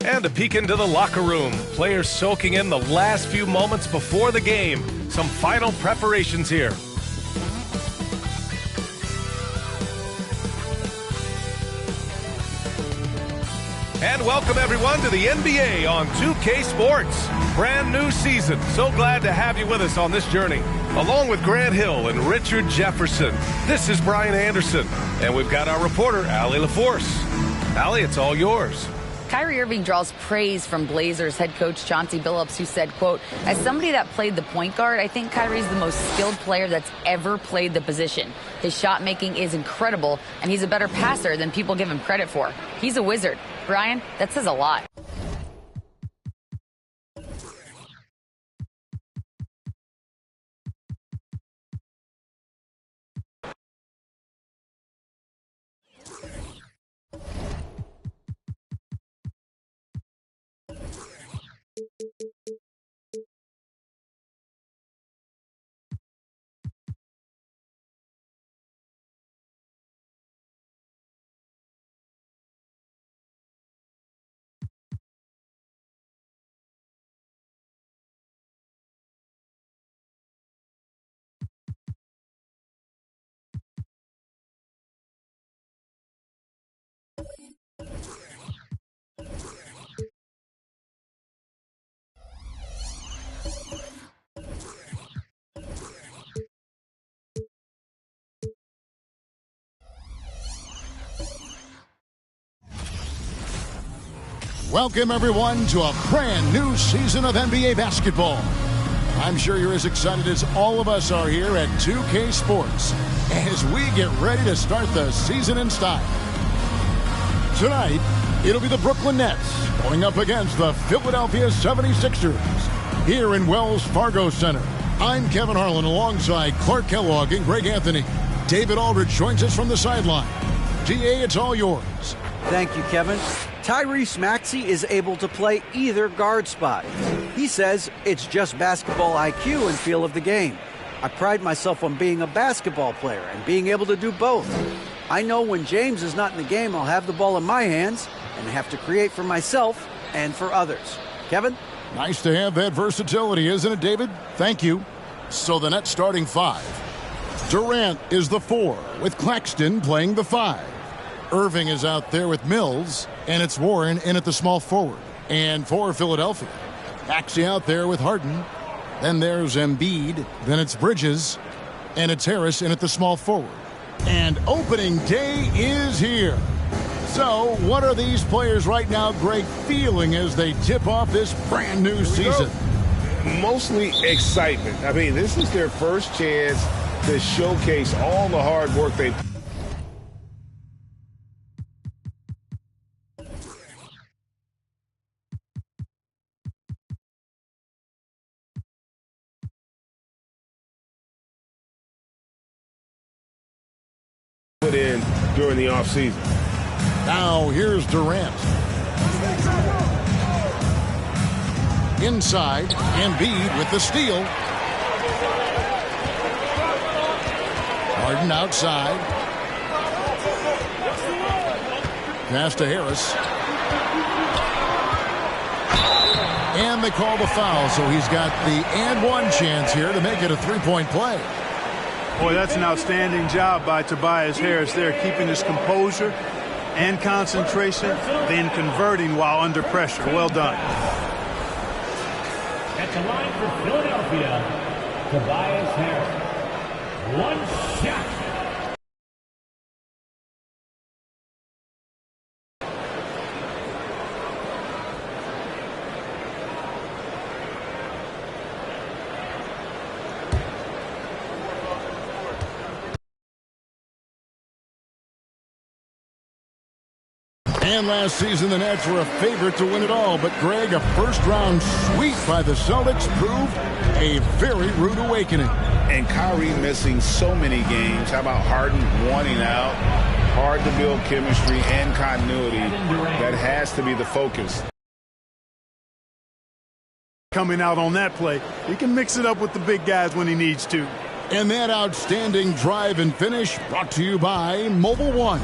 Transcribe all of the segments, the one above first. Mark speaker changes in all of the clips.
Speaker 1: And a peek into the locker room. Players soaking in the last few moments before the game. Some final preparations here. And welcome everyone to the NBA on 2K Sports. Brand new season. So glad to have you with us on this journey. Along with Grant Hill and Richard Jefferson, this is Brian Anderson. And we've got our reporter, Allie LaForce. Allie, it's all yours.
Speaker 2: Kyrie Irving draws praise from Blazers head coach Chauncey Billups, who said, quote, "As somebody that played the point guard, I think Kyrie's the most skilled player that's ever played the position. His shot making is incredible, and he's a better passer than people give him credit for. He's a wizard." Brian, that says a lot.
Speaker 3: Welcome, everyone, to a brand new season of NBA basketball. I'm sure you're as excited as all of us are here at 2K Sports as we get ready to start the season in style. Tonight, it'll be the Brooklyn Nets going up against the Philadelphia 76ers here in Wells Fargo Center. I'm Kevin Harlan alongside Clark Kellogg and Greg Anthony. David Aldridge joins us from the sideline. DA, it's all yours.
Speaker 4: Thank you, Kevin. Tyrese Maxey is able to play either guard spot. He says it's just basketball IQ and feel of the game. I pride myself on being a basketball player and being able to do both. I know when James is not in the game, I'll have the ball in my hands and have to create for myself and for others. Kevin?
Speaker 3: Nice to have that versatility, isn't it, David? Thank you. So the Nets starting five. Durant is the 4, with Claxton playing the 5. Irving is out there with Mills, and it's Warren in at the small forward. And for Philadelphia, Maxey out there with Harden. Then there's Embiid. Then it's Bridges. And it's Harris in at the small forward. And opening day is here. So what are these players right now, Greg, feeling as they tip off this brand new season?
Speaker 5: Mostly excitement. I mean, this is their first chance to showcase all the hard work they put in during the offseason.
Speaker 3: Now here's Durant. Inside, Embiid with the steal. Harden outside. Pass to Harris. And they call the foul, so he's got the and one chance here to make it a three-point play.
Speaker 6: Boy, that's an outstanding job by Tobias Harris there, keeping his composure and concentration, then converting while under pressure. Well done.
Speaker 7: At the line for Philadelphia, Tobias Harris. One shot.
Speaker 3: And last season, the Nets were a favorite to win it all. But, Greg, a first-round sweep by the Celtics proved a very rude awakening.
Speaker 5: And Kyrie missing so many games. How about Harden wanting out? Hard to build chemistry and continuity. That has to be the focus.
Speaker 6: Coming out on that play, he can mix it up with the big guys when he needs to.
Speaker 3: And that outstanding drive and finish brought to you by Mobile One.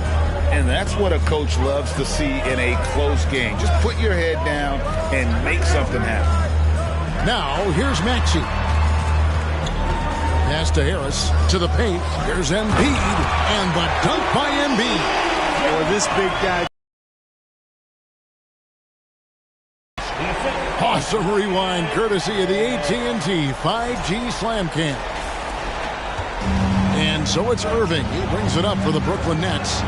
Speaker 5: And that's what a coach loves to see in a close game. Just put your head down and make something happen.
Speaker 3: Now, here's Maxey. Pass to Harris, to the paint. Here's Embiid, and the dunk by Embiid.
Speaker 6: Boy, this big guy.
Speaker 3: Awesome rewind, courtesy of the AT&T 5G Slam Cam. And so it's Irving. He brings it up for the Brooklyn Nets.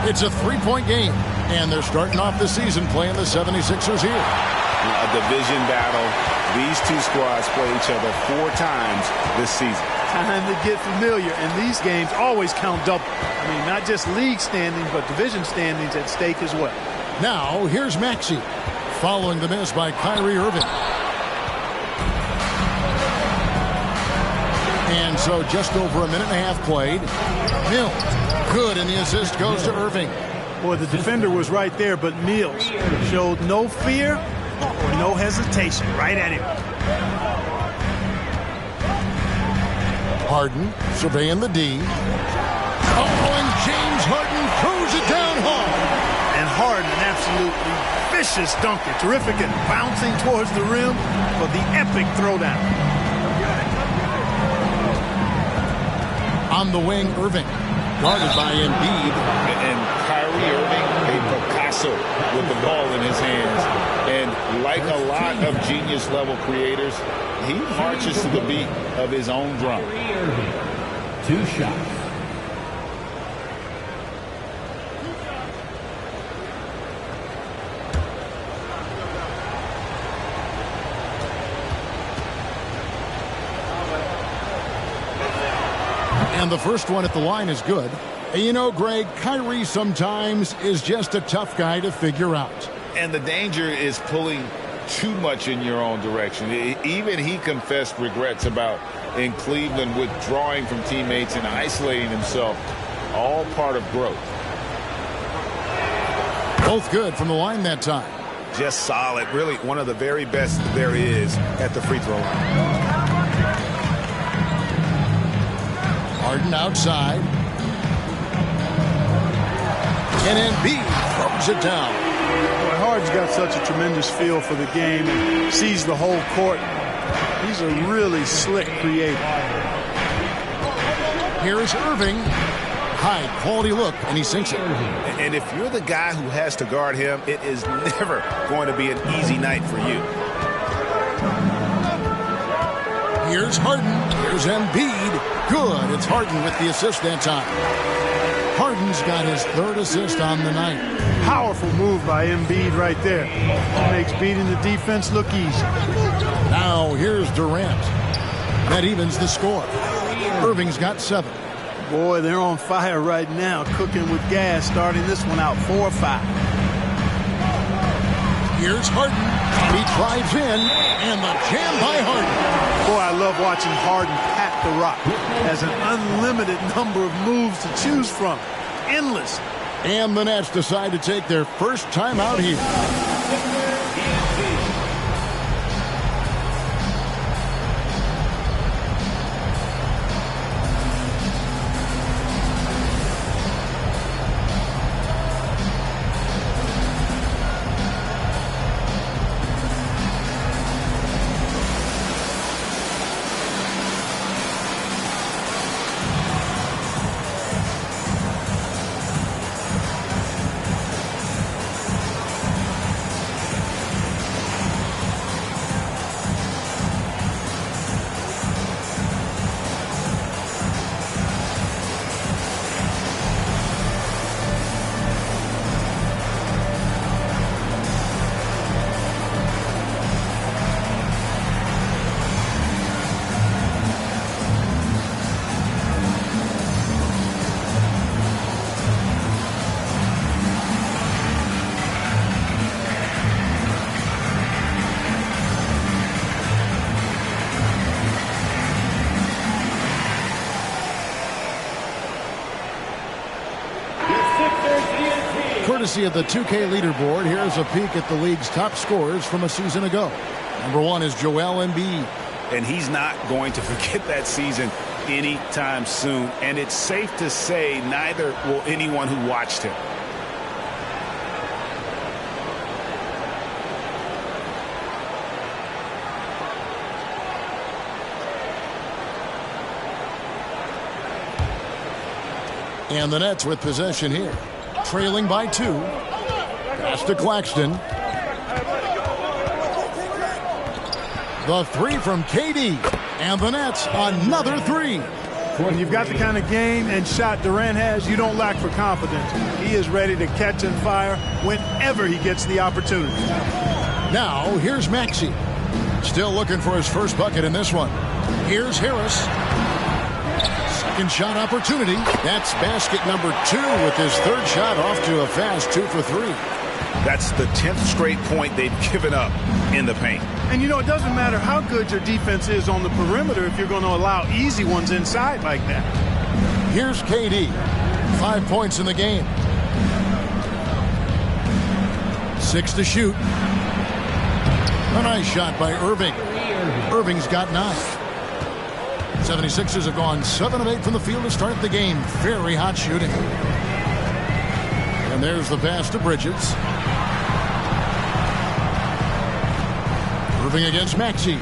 Speaker 3: It's a three-point game, and they're starting off the season playing the 76ers here.
Speaker 5: A division battle. These two squads play each other 4 times this season.
Speaker 6: Time to get familiar, and these games always count double. I mean, not just league standings, but division standings at stake as well.
Speaker 3: Now, here's Maxey, following the miss by Kyrie Irving. And so just over a minute and a half played. Mills, good, and the assist goes to Irving.
Speaker 6: Boy, the defender was right there, but Mills showed no fear or no hesitation right at him.
Speaker 3: Harden surveying the D. Oh, and James Harden throws it down hard.
Speaker 6: And Harden, an absolutely vicious dunker. Terrific at bouncing towards the rim for the epic throwdown.
Speaker 3: On the wing, Irving, guarded by Embiid.
Speaker 5: And Kyrie Irving, a Picasso with the ball in his hands. And like a lot of genius-level creators, he marches to the beat of his own drum.
Speaker 7: 2 shots.
Speaker 3: And the first one at the line is good. And you know, Greg, Kyrie sometimes is just a tough guy to figure out.
Speaker 5: And the danger is pulling too much in your own direction. Even he confessed regrets about in Cleveland withdrawing from teammates and isolating himself. All part of growth.
Speaker 3: Both good from the line that time.
Speaker 5: Just solid. Really one of the very best there is at the free throw line.
Speaker 3: Harden outside. And Embiid throws it down.
Speaker 6: Boy, Harden's got such a tremendous feel for the game and sees the whole court. He's a really slick creator.
Speaker 3: Here's Irving. High quality look, and he sinks it.
Speaker 5: And if you're the guy who has to guard him, it is never going to be an easy night for you.
Speaker 3: Here's Harden. Here's Embiid. Good. It's Harden with the assist that time. Harden's got his 3rd assist on the night.
Speaker 6: Powerful move by Embiid right there. Makes beating the defense look easy.
Speaker 3: Now here's Durant. That evens the score. Irving's got 7.
Speaker 6: Boy, they're on fire right now, cooking with gas, starting this one out 4-5.
Speaker 3: Here's Harden. He drives in, and the jam by Harden.
Speaker 6: Boy, I love watching Harden pat the rock. Has an unlimited number of moves to choose from. Endless.
Speaker 3: And the Nets decide to take their first time out here. Courtesy of the 2K leaderboard, here's a peek at the league's top scorers from a season ago. Number 1 is Joel Embiid.
Speaker 8: And he's not going to forget that season anytime soon. And it's safe to say neither will anyone who watched him.
Speaker 3: And the Nets with possession here. Trailing by 2. Pass to Claxton. The 3 from KD. And the Nets, another 3.
Speaker 6: When you've got the kind of game and shot Durant has, you don't lack for confidence. He is ready to catch and fire whenever he gets the opportunity.
Speaker 3: Now, here's Maxey. Still looking for his first bucket in this one. Here's Harris. Second shot opportunity. That's basket number 2 with his third shot off to a fast 2 for 3.
Speaker 8: That's the 10th straight point they've given up in the paint.
Speaker 6: And, you know, it doesn't matter how good your defense is on the perimeter if you're going to allow easy ones inside like that.
Speaker 3: Here's KD. 5 points in the game. 6 to shoot. A nice shot by Irving. Irving's got 9. 76ers have gone 7 of 8 from the field to start the game. Very hot shooting. And there's the pass to Bridges. Irving against Maxey.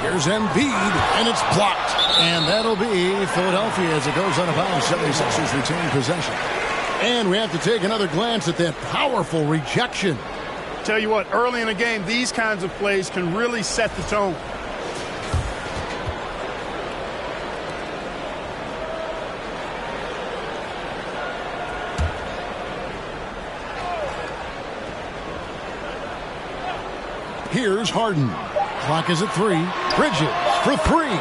Speaker 3: Here's Embiid, and it's blocked. And that'll be Philadelphia as it goes out of bounds. 76ers retain possession. And we have to take another glance at that powerful rejection.
Speaker 6: Tell you what, early in the game, these kinds of plays can really set the tone.
Speaker 3: Here's Harden. Clock is at 3. Bridges for 3.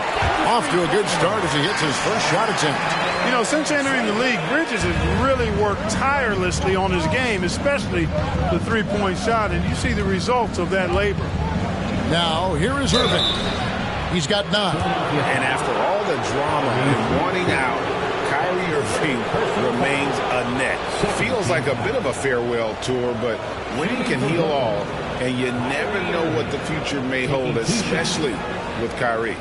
Speaker 3: Off to a good start as he hits his first shot attempt.
Speaker 6: You know, since entering the league, Bridges has really worked tirelessly on his game, especially the three-point shot, and you see the results of that labor.
Speaker 3: Now, here is Irving. He's got 9.
Speaker 8: And after all the drama and wanting out, Kyrie Irving remains a net. Feels like a bit of a farewell tour, but winning can heal all. And you never know what the future may hold, especially with Kyrie.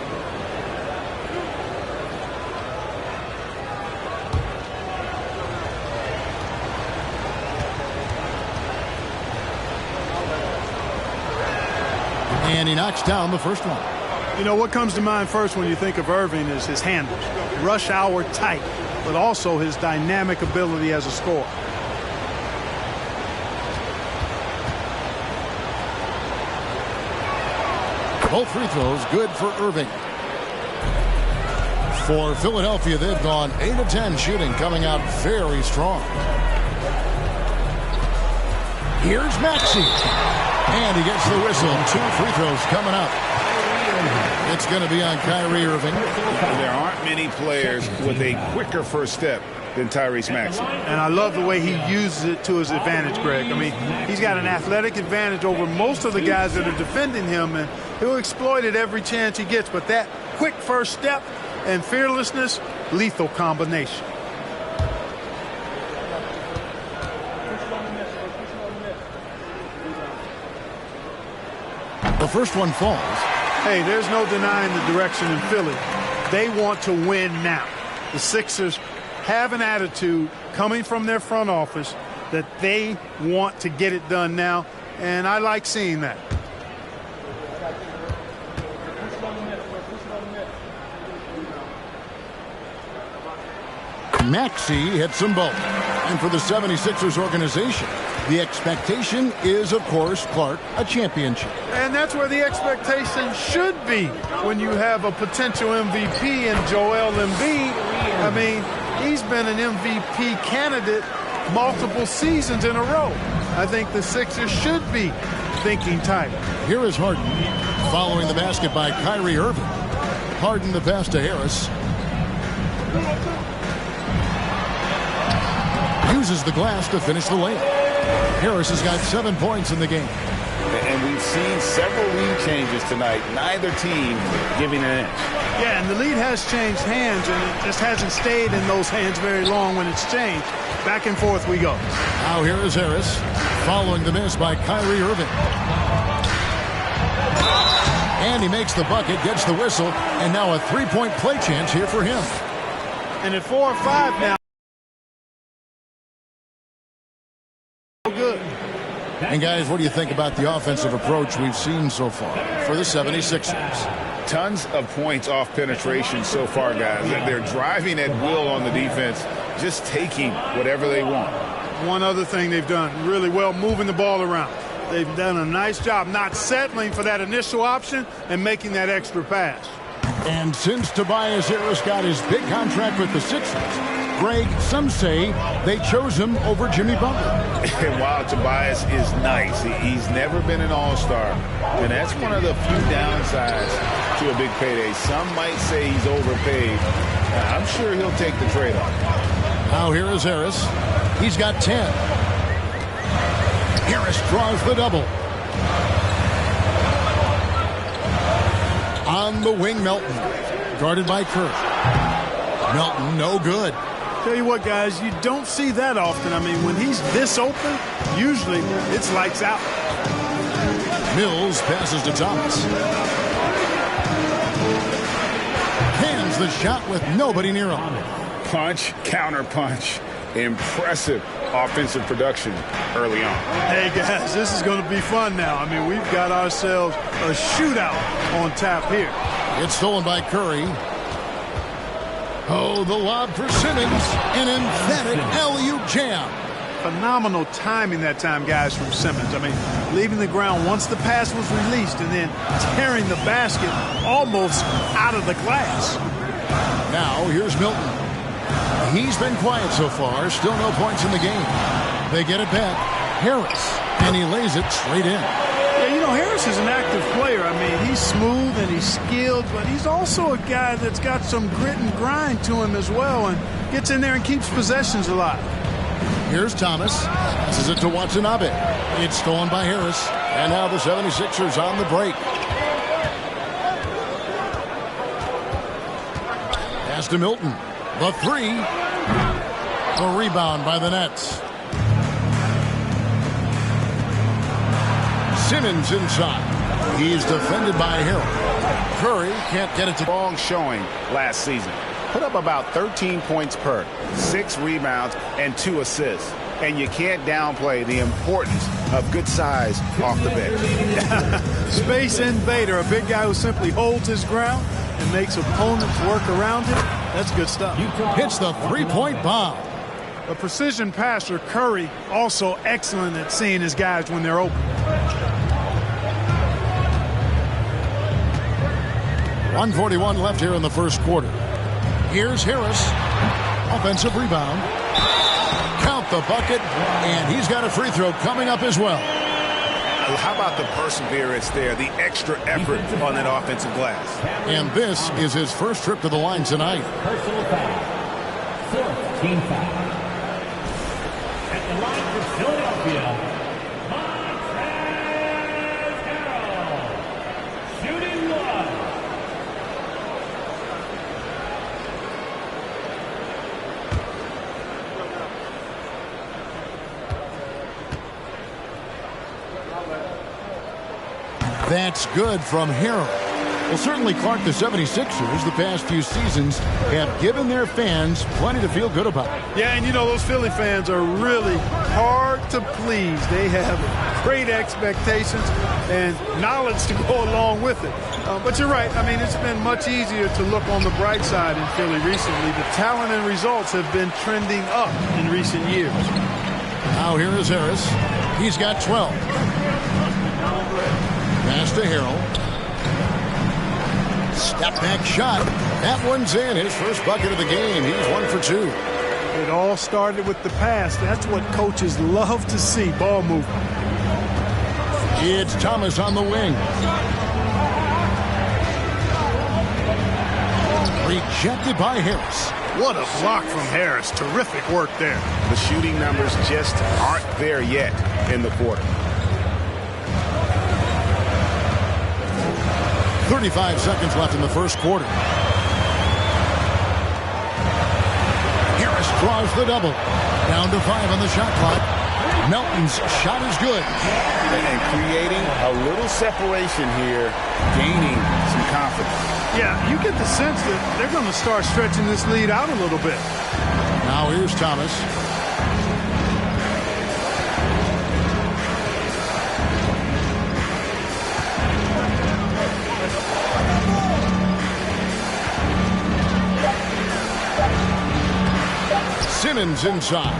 Speaker 3: And he knocks down the first one.
Speaker 6: You know, what comes to mind first when you think of Irving is his handles. Rush hour tight, but also his dynamic ability as a scorer.
Speaker 3: Both free throws good for Irving. For Philadelphia, they've gone 8 of 10 shooting, coming out very strong. Here's Maxey. And he gets the whistle. 2 free throws coming up. It's going to be on Kyrie Irving.
Speaker 8: There aren't many players with a quicker first step than Tyrese Maxey.
Speaker 6: And I love the way he uses it to his advantage, Greg. I mean, he's got an athletic advantage over most of the guys that are defending him, and he'll exploit it every chance he gets. But that quick first step and fearlessness, lethal combination.
Speaker 3: The first one falls.
Speaker 6: Hey, there's no denying the direction in Philly. They want to win now. The Sixers have an attitude coming from their front office that they want to get it done now, and I like seeing that.
Speaker 3: Maxey hits them both. And for the 76ers organization, the expectation is, of course, Clark, a championship.
Speaker 6: And that's where the expectation should be when you have a potential MVP in Joel Embiid. I mean, he's been an MVP candidate multiple seasons in a row. I think the Sixers should be thinking tighter.
Speaker 3: Here is Harden following the basket by Kyrie Irving. Harden the pass to Harris. Uses the glass to finish the layup. Harris has got 7 points in the game.
Speaker 5: And we've seen several lead changes tonight, neither team giving an inch.
Speaker 6: Yeah, and the lead has changed hands, and it just hasn't stayed in those hands very long when it's changed. Back and forth we go.
Speaker 3: Now here is Harris, following the miss by Kyrie Irving. And he makes the bucket, gets the whistle, and now a three-point play chance here for him.
Speaker 6: And at 4 or 5 now. Good.
Speaker 3: And guys, what do you think about the offensive approach we've seen so far for the 76ers?
Speaker 5: Tons of points off penetration so far, guys. They're driving at will on the defense, just taking whatever they want.
Speaker 6: One other thing they've done really well, moving the ball around. They've done a nice job not settling for that initial option and making that extra pass.
Speaker 3: And since Tobias Harris got his big contract with the Sixers, Greg, some say they chose him over Jimmy Butler.
Speaker 5: And while Tobias is nice, he's never been an all-star. And that's one of the few downsides to a big payday. Some might say he's overpaid. I'm sure he'll take the trade-off.
Speaker 3: Now here is Harris. He's got 10. Harris draws the double. On the wing, Melton. Guarded by Kerr. Melton, no good.
Speaker 6: Tell you what, guys, you don't see that often. I mean, when he's this open, usually it's lights out.
Speaker 3: Mills passes to Thomas. Hands the shot with nobody near him.
Speaker 5: Punch, counter punch. Impressive offensive production early on.
Speaker 6: Hey, guys, this is going to be fun now. I mean, we've got ourselves a shootout on tap here.
Speaker 3: It's stolen by Curry. Oh, the lob for Simmons. An emphatic alley-oop jam.
Speaker 6: Phenomenal timing that time, guys, from Simmons. I mean, leaving the ground once the pass was released and then tearing the basket almost out of the glass.
Speaker 3: Now, here's Milton. He's been quiet so far. Still no points in the game. They get it back. Harris. And he lays it straight in.
Speaker 6: Yeah, you know, Harris is an active player. I mean, he's smooth and he's skilled, but he's also a guy that's got some grit and grind to him as well and gets in there and keeps possessions alive.
Speaker 3: Here's Thomas. Passes it to Watanabe. It's stolen by Harris. And now the 76ers on the break. Pass to Milton. The three. The rebound by the Nets. Simmons inside. He's defended by Hill. Curry can't get it to.
Speaker 8: Strong showing last season. Put up about 13 points per, 6 rebounds, and 2 assists. And you can't downplay the importance of good size off the bench.
Speaker 6: Space invader, a big guy who simply holds his ground and makes opponents work around him. That's good stuff.
Speaker 3: Hits the three-point bomb.
Speaker 6: A precision passer, Curry, also excellent at seeing his guys when they're open.
Speaker 3: .141 left here in the first quarter. Here's Harris. Offensive rebound. Count the bucket, and he's got a free throw coming up as well.
Speaker 8: How about the perseverance there, the extra effort on that offensive glass?
Speaker 3: And this is his first trip to the line tonight.
Speaker 7: Personal foul. 4th team foul. At the line for Philadelphia, shooting one.
Speaker 3: That's good from Harrell. Well, certainly, Clark, the 76ers the past few seasons have given their fans plenty to feel good about.
Speaker 6: Yeah, and you know, those Philly fans are really hard to please. They have great expectations and knowledge to go along with it. But you're right. I mean, it's been much easier to look on the bright side in Philly recently. The talent and results have been trending up in recent years.
Speaker 3: Now here is Harris. He's got 12. Pass to Harrell. Step back shot. That one's in. His first bucket of the game. He's 1 for 2.
Speaker 6: It all started with the pass. That's what coaches love to see, ball movement.
Speaker 3: It's Thomas on the wing. Rejected by Harris.
Speaker 6: What a block from Harris. Terrific work there.
Speaker 8: The shooting numbers just aren't there yet in the quarter.
Speaker 3: 35 seconds left in the first quarter. Harris draws the double. Down to 5 on the shot clock. Melton's shot is good.
Speaker 8: And creating a little separation here, gaining some confidence.
Speaker 6: Yeah, you get the sense that they're going to start stretching this lead out a little bit.
Speaker 3: Now here's Thomas. Simmons inside.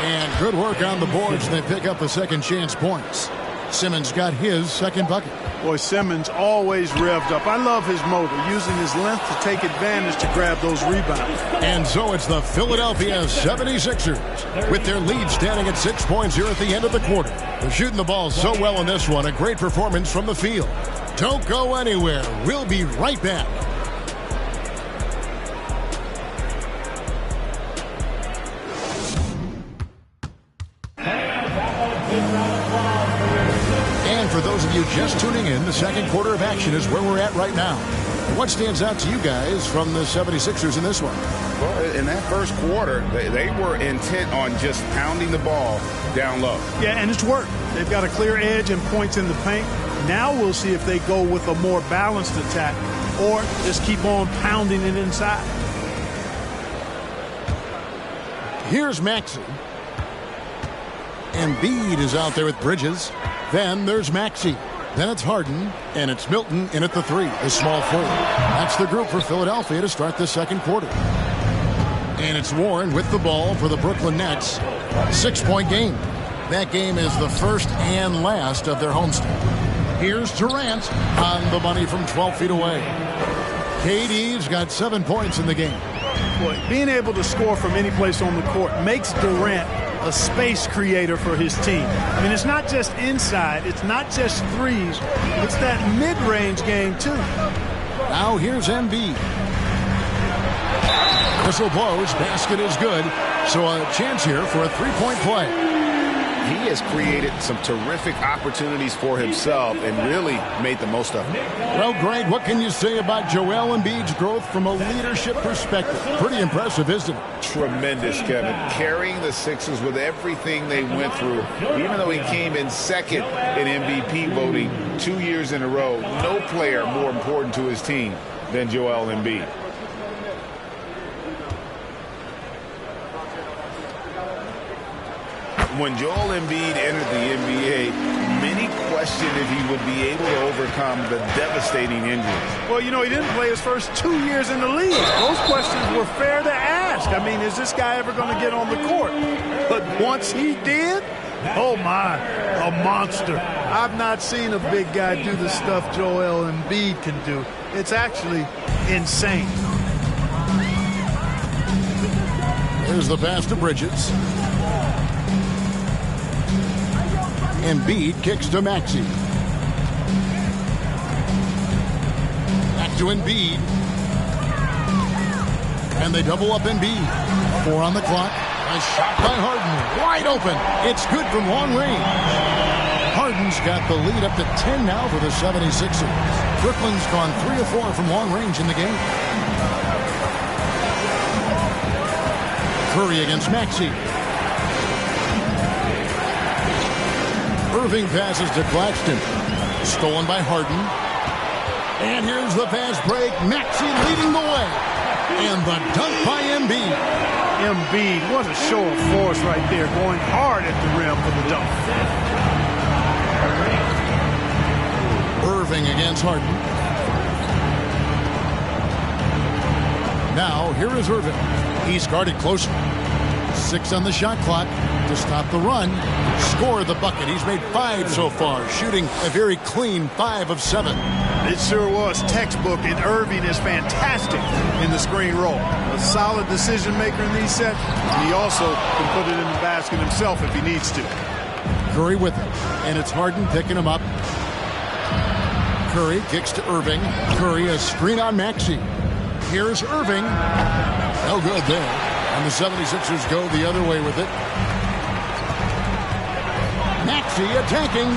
Speaker 3: And good work on the boards. They pick up the second chance points. Simmons got his second bucket.
Speaker 6: Boy, Simmons always revved up. I love his motor, using his length to take advantage to grab those rebounds.
Speaker 3: And so it's the Philadelphia 76ers with their lead standing at 6 points here at the end of the quarter. They're shooting the ball so well in this one. A great performance from the field. Don't go anywhere. We'll be right back. For those of you just tuning in, the second quarter of action is where we're at right now. What stands out to you guys from the 76ers in this one?
Speaker 8: Well, in that first quarter, they were intent on just pounding the ball down low.
Speaker 6: Yeah, and it's worked. They've got a clear edge and points in the paint. Now we'll see if they go with a more balanced attack or just keep on pounding it inside.
Speaker 3: Here's Maxey. Embiid is out there with Bridges. Then there's Maxey. Then it's Harden. And it's Milton in at the 3, a small forward. That's the group for Philadelphia to start the second quarter. And it's Warren with the ball for the Brooklyn Nets. 6-point game. That game is the first and last of their homestand. Here's Durant on the money from 12 feet away. KD's got 7 points in the game.
Speaker 6: Boy, being able to score from any place on the court makes Durant a space creator for his team. I mean, it's not just inside, it's not just threes, it's that mid-range game too.
Speaker 3: Now here's Embiid. Whistle blows, basket is good, so a chance here for a 3-point play.
Speaker 8: He has created some terrific opportunities for himself and really made the most of it.
Speaker 3: Well, Greg, what can you say about Joel Embiid's growth from a leadership perspective? Pretty impressive, isn't it?
Speaker 5: Tremendous, Kevin. Carrying the Sixers with everything they went through, even though he came in second in MVP voting 2 years in a row, no player more important to his team than Joel Embiid. When Joel Embiid entered the NBA, many questioned if he would be able to overcome the devastating injuries.
Speaker 6: Well, you know, he didn't play his first 2 years in the league. Those questions were fair to ask. I mean, is this guy ever going to get on the court? But once he did, oh my, a monster. I've not seen a big guy do the stuff Joel Embiid can do. It's actually insane.
Speaker 3: There's the pass to Bridges. Embiid kicks to Maxey. Back to Embiid. And they double up Embiid. 4 on the clock. A shot by Harden. Wide open. It's good from long range. Harden's got the lead up to 10 now for the 76ers. Brooklyn's gone 3 of 4 from long range in the game. Curry against Maxey. Irving passes to Claxton. Stolen by Harden. And here's the fast break. Maxey leading the way. And the dunk by Embiid.
Speaker 6: Embiid, what a show of force right there, going hard at the rim for the dunk.
Speaker 3: Irving against Harden. Now, here is Irving. He's guarded closer. 6 on the shot clock to stop the run. Score the bucket. He's made 5 so far, shooting a very clean 5 of 7.
Speaker 6: It sure was textbook, and Irving is fantastic in the screen roll. A solid decision maker in these sets, and he also can put it in the basket himself if he needs to.
Speaker 3: Curry with it, and it's Harden picking him up. Curry kicks to Irving. Curry a screen on Maxey. Here's Irving. No good there. And the 76ers go the other way with it. Maxey attacking.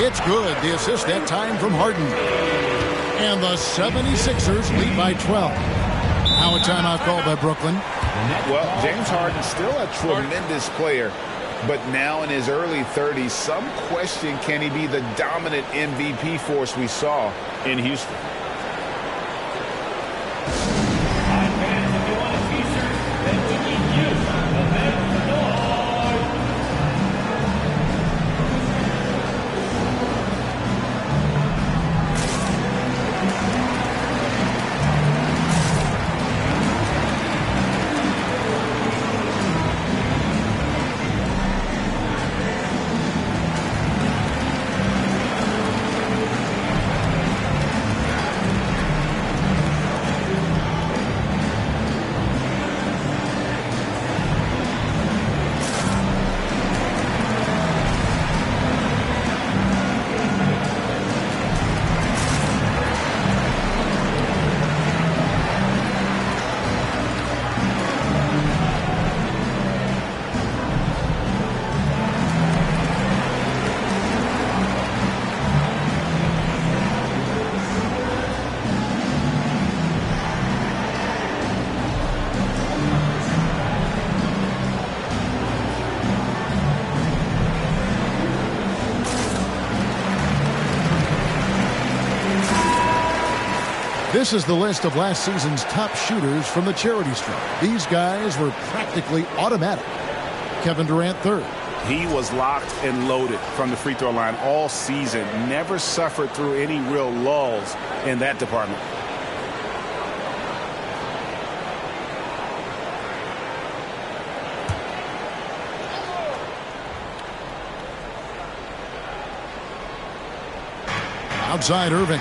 Speaker 3: It's good. The assist that time from Harden. And the 76ers lead by 12. Now a timeout called by Brooklyn.
Speaker 5: Well, James Harden still a tremendous player, but now in his early 30s, some question, can he be the dominant MVP force we saw in Houston?
Speaker 3: This is the list of last season's top shooters from the charity stripe. These guys were practically automatic. Kevin Durant, third.
Speaker 8: He was locked and loaded from the free throw line all season. Never suffered through any real lulls in that department.
Speaker 3: Outside Irving.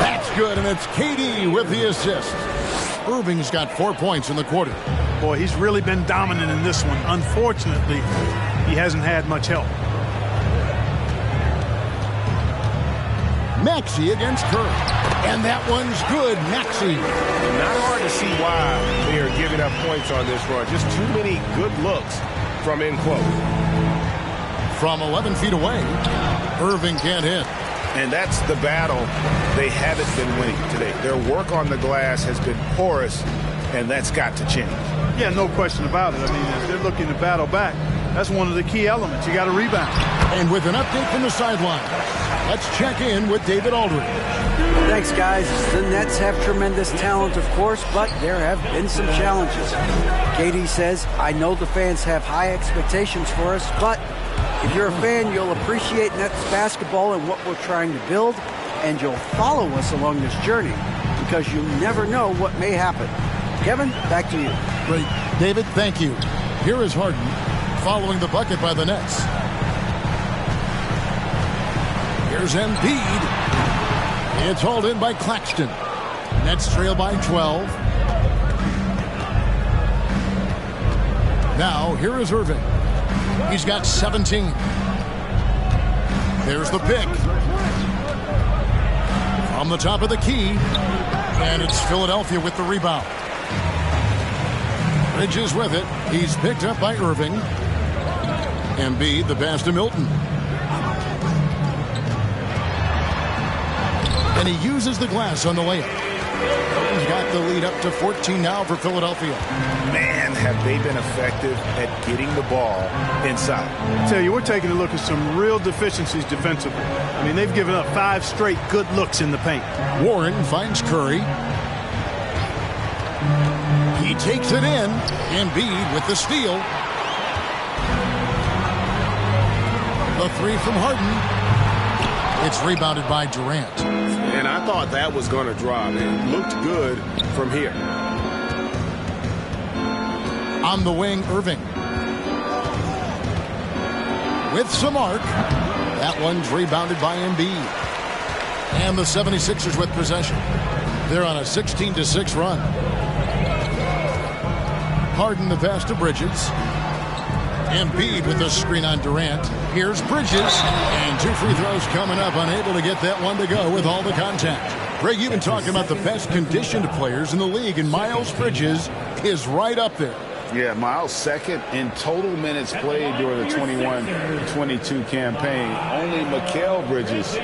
Speaker 3: That's good, and it's KD with the assist. Irving's got 4 points in the quarter.
Speaker 6: Boy, he's really been dominant in this one. Unfortunately, he hasn't had much help.
Speaker 3: Maxey against Curry. And that one's good. Maxey.
Speaker 9: Not hard to see why they are giving up points on this run. Just too many good looks from in close.
Speaker 3: From 11 feet away, Irving can't hit.
Speaker 8: And that's the battle they haven't been winning today. Their work on the glass has been porous, and that's got to change.
Speaker 6: Yeah, no question about it. I mean, if they're looking to battle back, that's one of the key elements. You got to rebound.
Speaker 3: And with an update from the sideline, let's check in with David Aldridge.
Speaker 4: Thanks, guys. The Nets have tremendous talent, of course, but there have been some challenges. KD says, I know the fans have high expectations for us, but if you're a fan, you'll appreciate Nets basketball and what we're trying to build, and you'll follow us along this journey because you never know what may happen. Kevin, back to you.
Speaker 3: Great. David, thank you. Here is Harden following the bucket by the Nets. Here's Embiid. It's hauled in by Claxton. Nets trail by 12. Now, here is Irving. He's got 17. There's the pick. From the top of the key. And it's Philadelphia with the rebound. Bridges with it. He's picked up by Irving. Embiid, the pass to Milton. And he uses the glass on the layup. He's got the lead up to 14 now for Philadelphia.
Speaker 8: Man, have they been effective at getting the ball inside.
Speaker 6: I tell you, we're taking a look at some real deficiencies defensively. I mean, they've given up 5 straight good looks in the paint.
Speaker 3: Warren finds Curry. He takes it in. Embiid with the steal. The three from Harden. It's rebounded by Durant.
Speaker 9: And I thought that was going to drop. It looked good from here.
Speaker 3: On the wing, Irving. With some arc. That one's rebounded by Embiid. And the 76ers with possession. They're on a 16-6 run. Harden the pass to Bridges. Embiid with the screen on Durant. Here's Bridges. And 2 free throws coming up. Unable to get that one to go with all the contact. Greg, you've been talking about the best conditioned players in the league, and Miles Bridges is right up there.
Speaker 5: Yeah, Miles second in total minutes played during the 21-22 campaign. Only Mikal Bridges,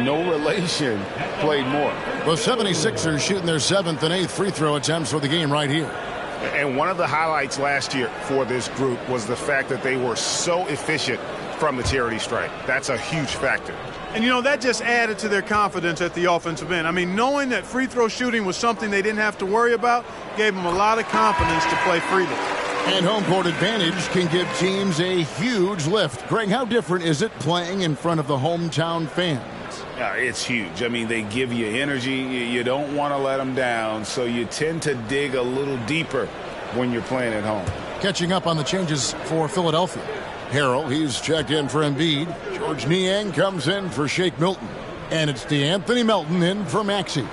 Speaker 5: no relation, played more.
Speaker 3: The 76ers shooting their 7th and 8th free throw attempts for the game right here.
Speaker 9: And one of the highlights last year for this group was the fact that they were so efficient from the charity stripe. That's a huge factor.
Speaker 6: And, you know, that just added to their confidence at the offensive end. I mean, knowing that free throw shooting was something they didn't have to worry about gave them a lot of confidence to play freely.
Speaker 3: And home court advantage can give teams a huge lift. Greg, how different is it playing in front of the hometown fans?
Speaker 5: It's huge. I mean, they give you energy. You don't want to let them down, so you tend to dig a little deeper when you're playing at home.
Speaker 3: Catching up on the changes for Philadelphia. Harrell, he's checked in for Embiid. George Niang comes in for Shake Milton. And it's DeAnthony Melton in for Maxey.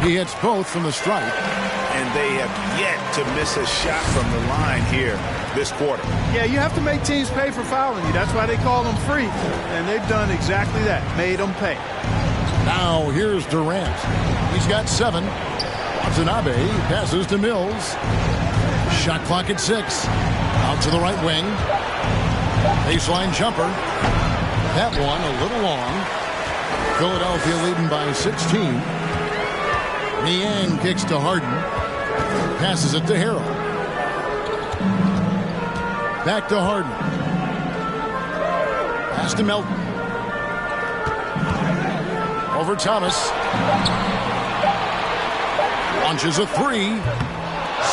Speaker 3: He hits both from the stripe.
Speaker 5: And they have yet to miss a shot from the line here this quarter.
Speaker 6: Yeah, you have to make teams pay for fouling you. That's why they call them free. And they've done exactly that, made them pay.
Speaker 3: Now here's Durant. He's got 7. Watanabe passes to Mills. Shot clock at 6. Out to the right wing. Baseline jumper. That one a little long. Philadelphia leading by 16. Niang kicks to Harden. Passes it to Harrell. Back to Harden. Pass to Melton. Over Thomas. Launches a 3.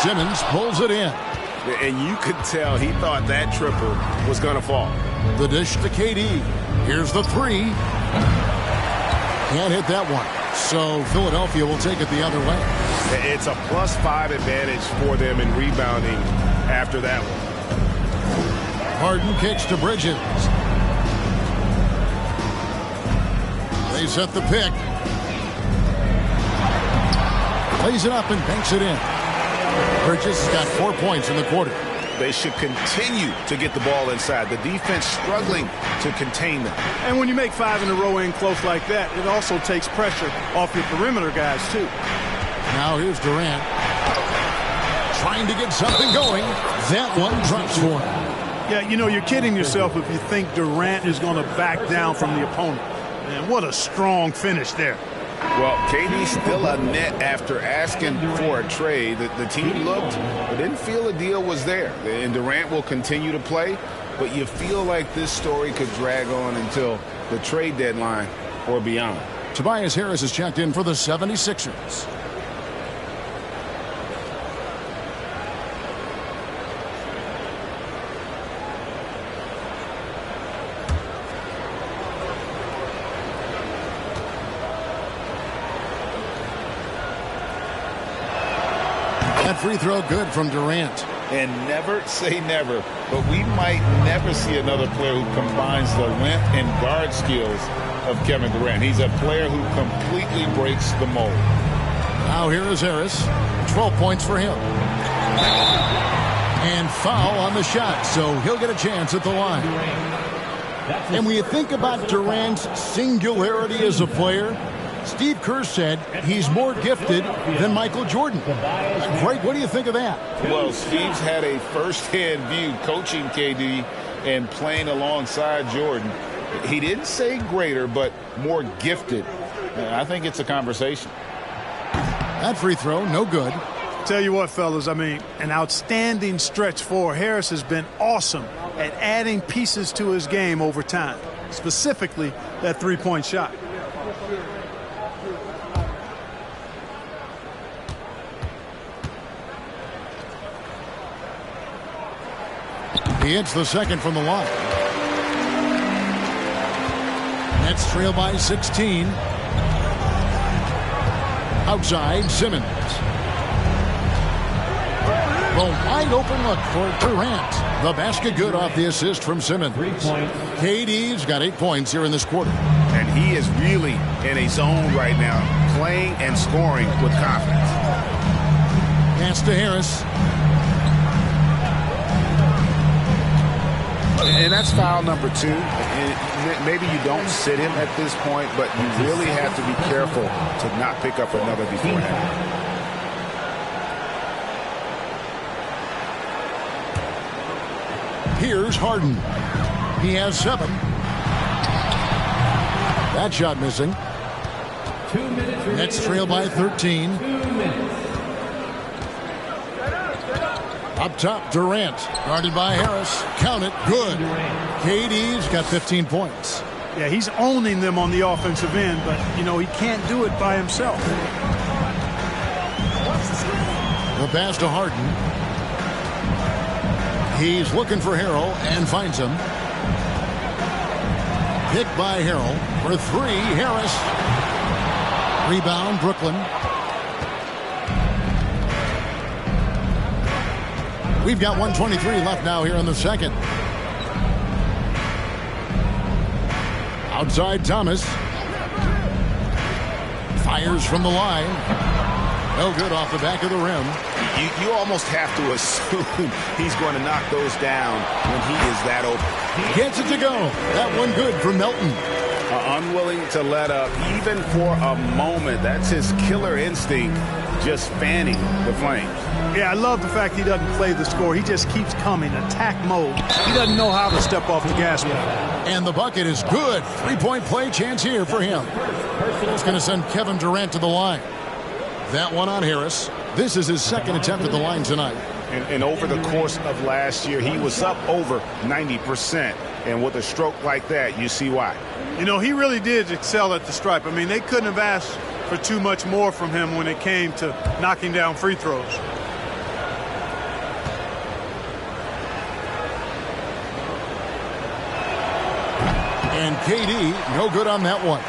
Speaker 3: Simmons pulls it in.
Speaker 9: And you could tell he thought that triple was going to fall.
Speaker 3: The dish to KD. Here's the 3. Can't hit that one. So Philadelphia will take it the other way.
Speaker 9: It's a +5 advantage for them in rebounding after that one.
Speaker 3: Harden kicks to Bridges. They set the pick. Plays it up and banks it in. Bridges has got 4 points in the quarter.
Speaker 9: They should continue to get the ball inside. The defense struggling to contain them.
Speaker 6: And when you make 5 in a row in close like that, it also takes pressure off your perimeter guys, too.
Speaker 3: Now here's Durant. Trying to get something going. That one drops for him.
Speaker 6: Yeah, you know, you're kidding yourself if you think Durant is going to back down from the opponent. Man, what a strong finish there.
Speaker 5: Well, KD's still a net after asking for a trade. The team looked but didn't feel a deal was there. And Durant will continue to play, but you feel like this story could drag on until the trade deadline or beyond.
Speaker 3: Tobias Harris is checked in for the 76ers. That free throw good from Durant.
Speaker 5: And never say never, but we might never see another player who combines the length and guard skills of Kevin Durant. He's a player who completely breaks the mold.
Speaker 3: Now here is Harris. 12 points for him. And foul on the shot, so he'll get a chance at the line. And when you think about Durant's singularity as a player, Steve Kerr said he's more gifted than Michael Jordan. Greg, what do you think of that?
Speaker 5: Well, Steve's had a first-hand view coaching KD and playing alongside Jordan. He didn't say greater, but more gifted. I think it's a conversation.
Speaker 3: That free throw, no good.
Speaker 6: Tell you what, fellas, I mean, an outstanding stretch for Harris has been awesome at adding pieces to his game over time, specifically that three-point shot.
Speaker 3: He hits the second from the line. Nets trail by 16. Outside, Simmons. The wide open look for Durant. The basket good off the assist from Simmons. KD's got 8 points here in this quarter.
Speaker 9: And he is really in a zone right now, playing and scoring with confidence.
Speaker 3: Pass to Harris.
Speaker 9: And that's foul number 2. Maybe you don't sit him at this point, but you really have to be careful to not pick up another beforehand.
Speaker 3: Here's Harden. He has 7. That shot missing.
Speaker 7: 2 minutes.
Speaker 3: Nets trail by 13.
Speaker 7: 2 minutes.
Speaker 3: Up top, Durant. Guarded by Harris. Count it. Good. KD's got 15 points.
Speaker 6: Yeah, he's owning them on the offensive end, but, you know, he can't do it by himself.
Speaker 3: The pass to Harden. He's looking for Harrell and finds him. Pick by Harrell for 3. Harris. Rebound, Brooklyn. We've got 1:23 left now here in the second. Outside Thomas. Fires from the line. No good off the back of the rim.
Speaker 8: You almost have to assume he's going to knock those down when he is that open.
Speaker 3: Gets it to go. That one good for Melton.
Speaker 8: Unwilling to let up even for a moment. That's his killer instinct, just fanning the flames.
Speaker 6: Yeah, I love the fact he doesn't play the score. He just keeps coming, attack mode. He doesn't know how to step off the gas pedal.
Speaker 3: And the bucket is good. 3-point play chance here for him. It's going to send Kevin Durant to the line. That one on Harris. This is his second attempt at the line tonight.
Speaker 9: And over the course of last year, he was up over 90%. And with a stroke like that, you see why.
Speaker 6: You know, he really did excel at the stripe. I mean, they couldn't have asked for too much more from him when it came to knocking down free throws.
Speaker 3: And KD, no good on that one.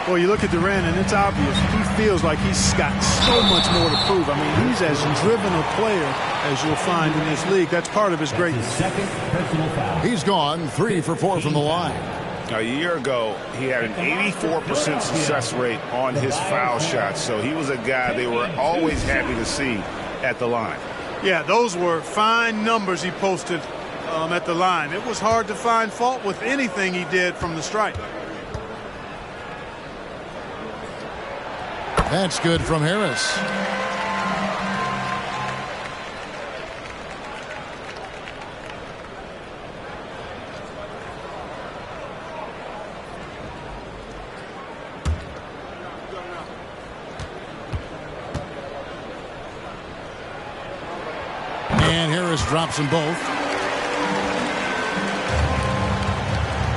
Speaker 6: Well, you look at Durant, and it's obvious. He feels like he's got so much more to prove. I mean, he's as driven a player as you'll find in this league. That's part of his greatness.
Speaker 7: Second personal foul.
Speaker 3: He's gone 3 for 4 from the line.
Speaker 9: A year ago, he had an 84% success rate on his foul shots. So he was a guy they were always happy to see at the line.
Speaker 6: Yeah, those were fine numbers he posted at the line. It was hard to find fault with anything he did from the stripe.
Speaker 3: That's good from Harris. And Harris drops them both.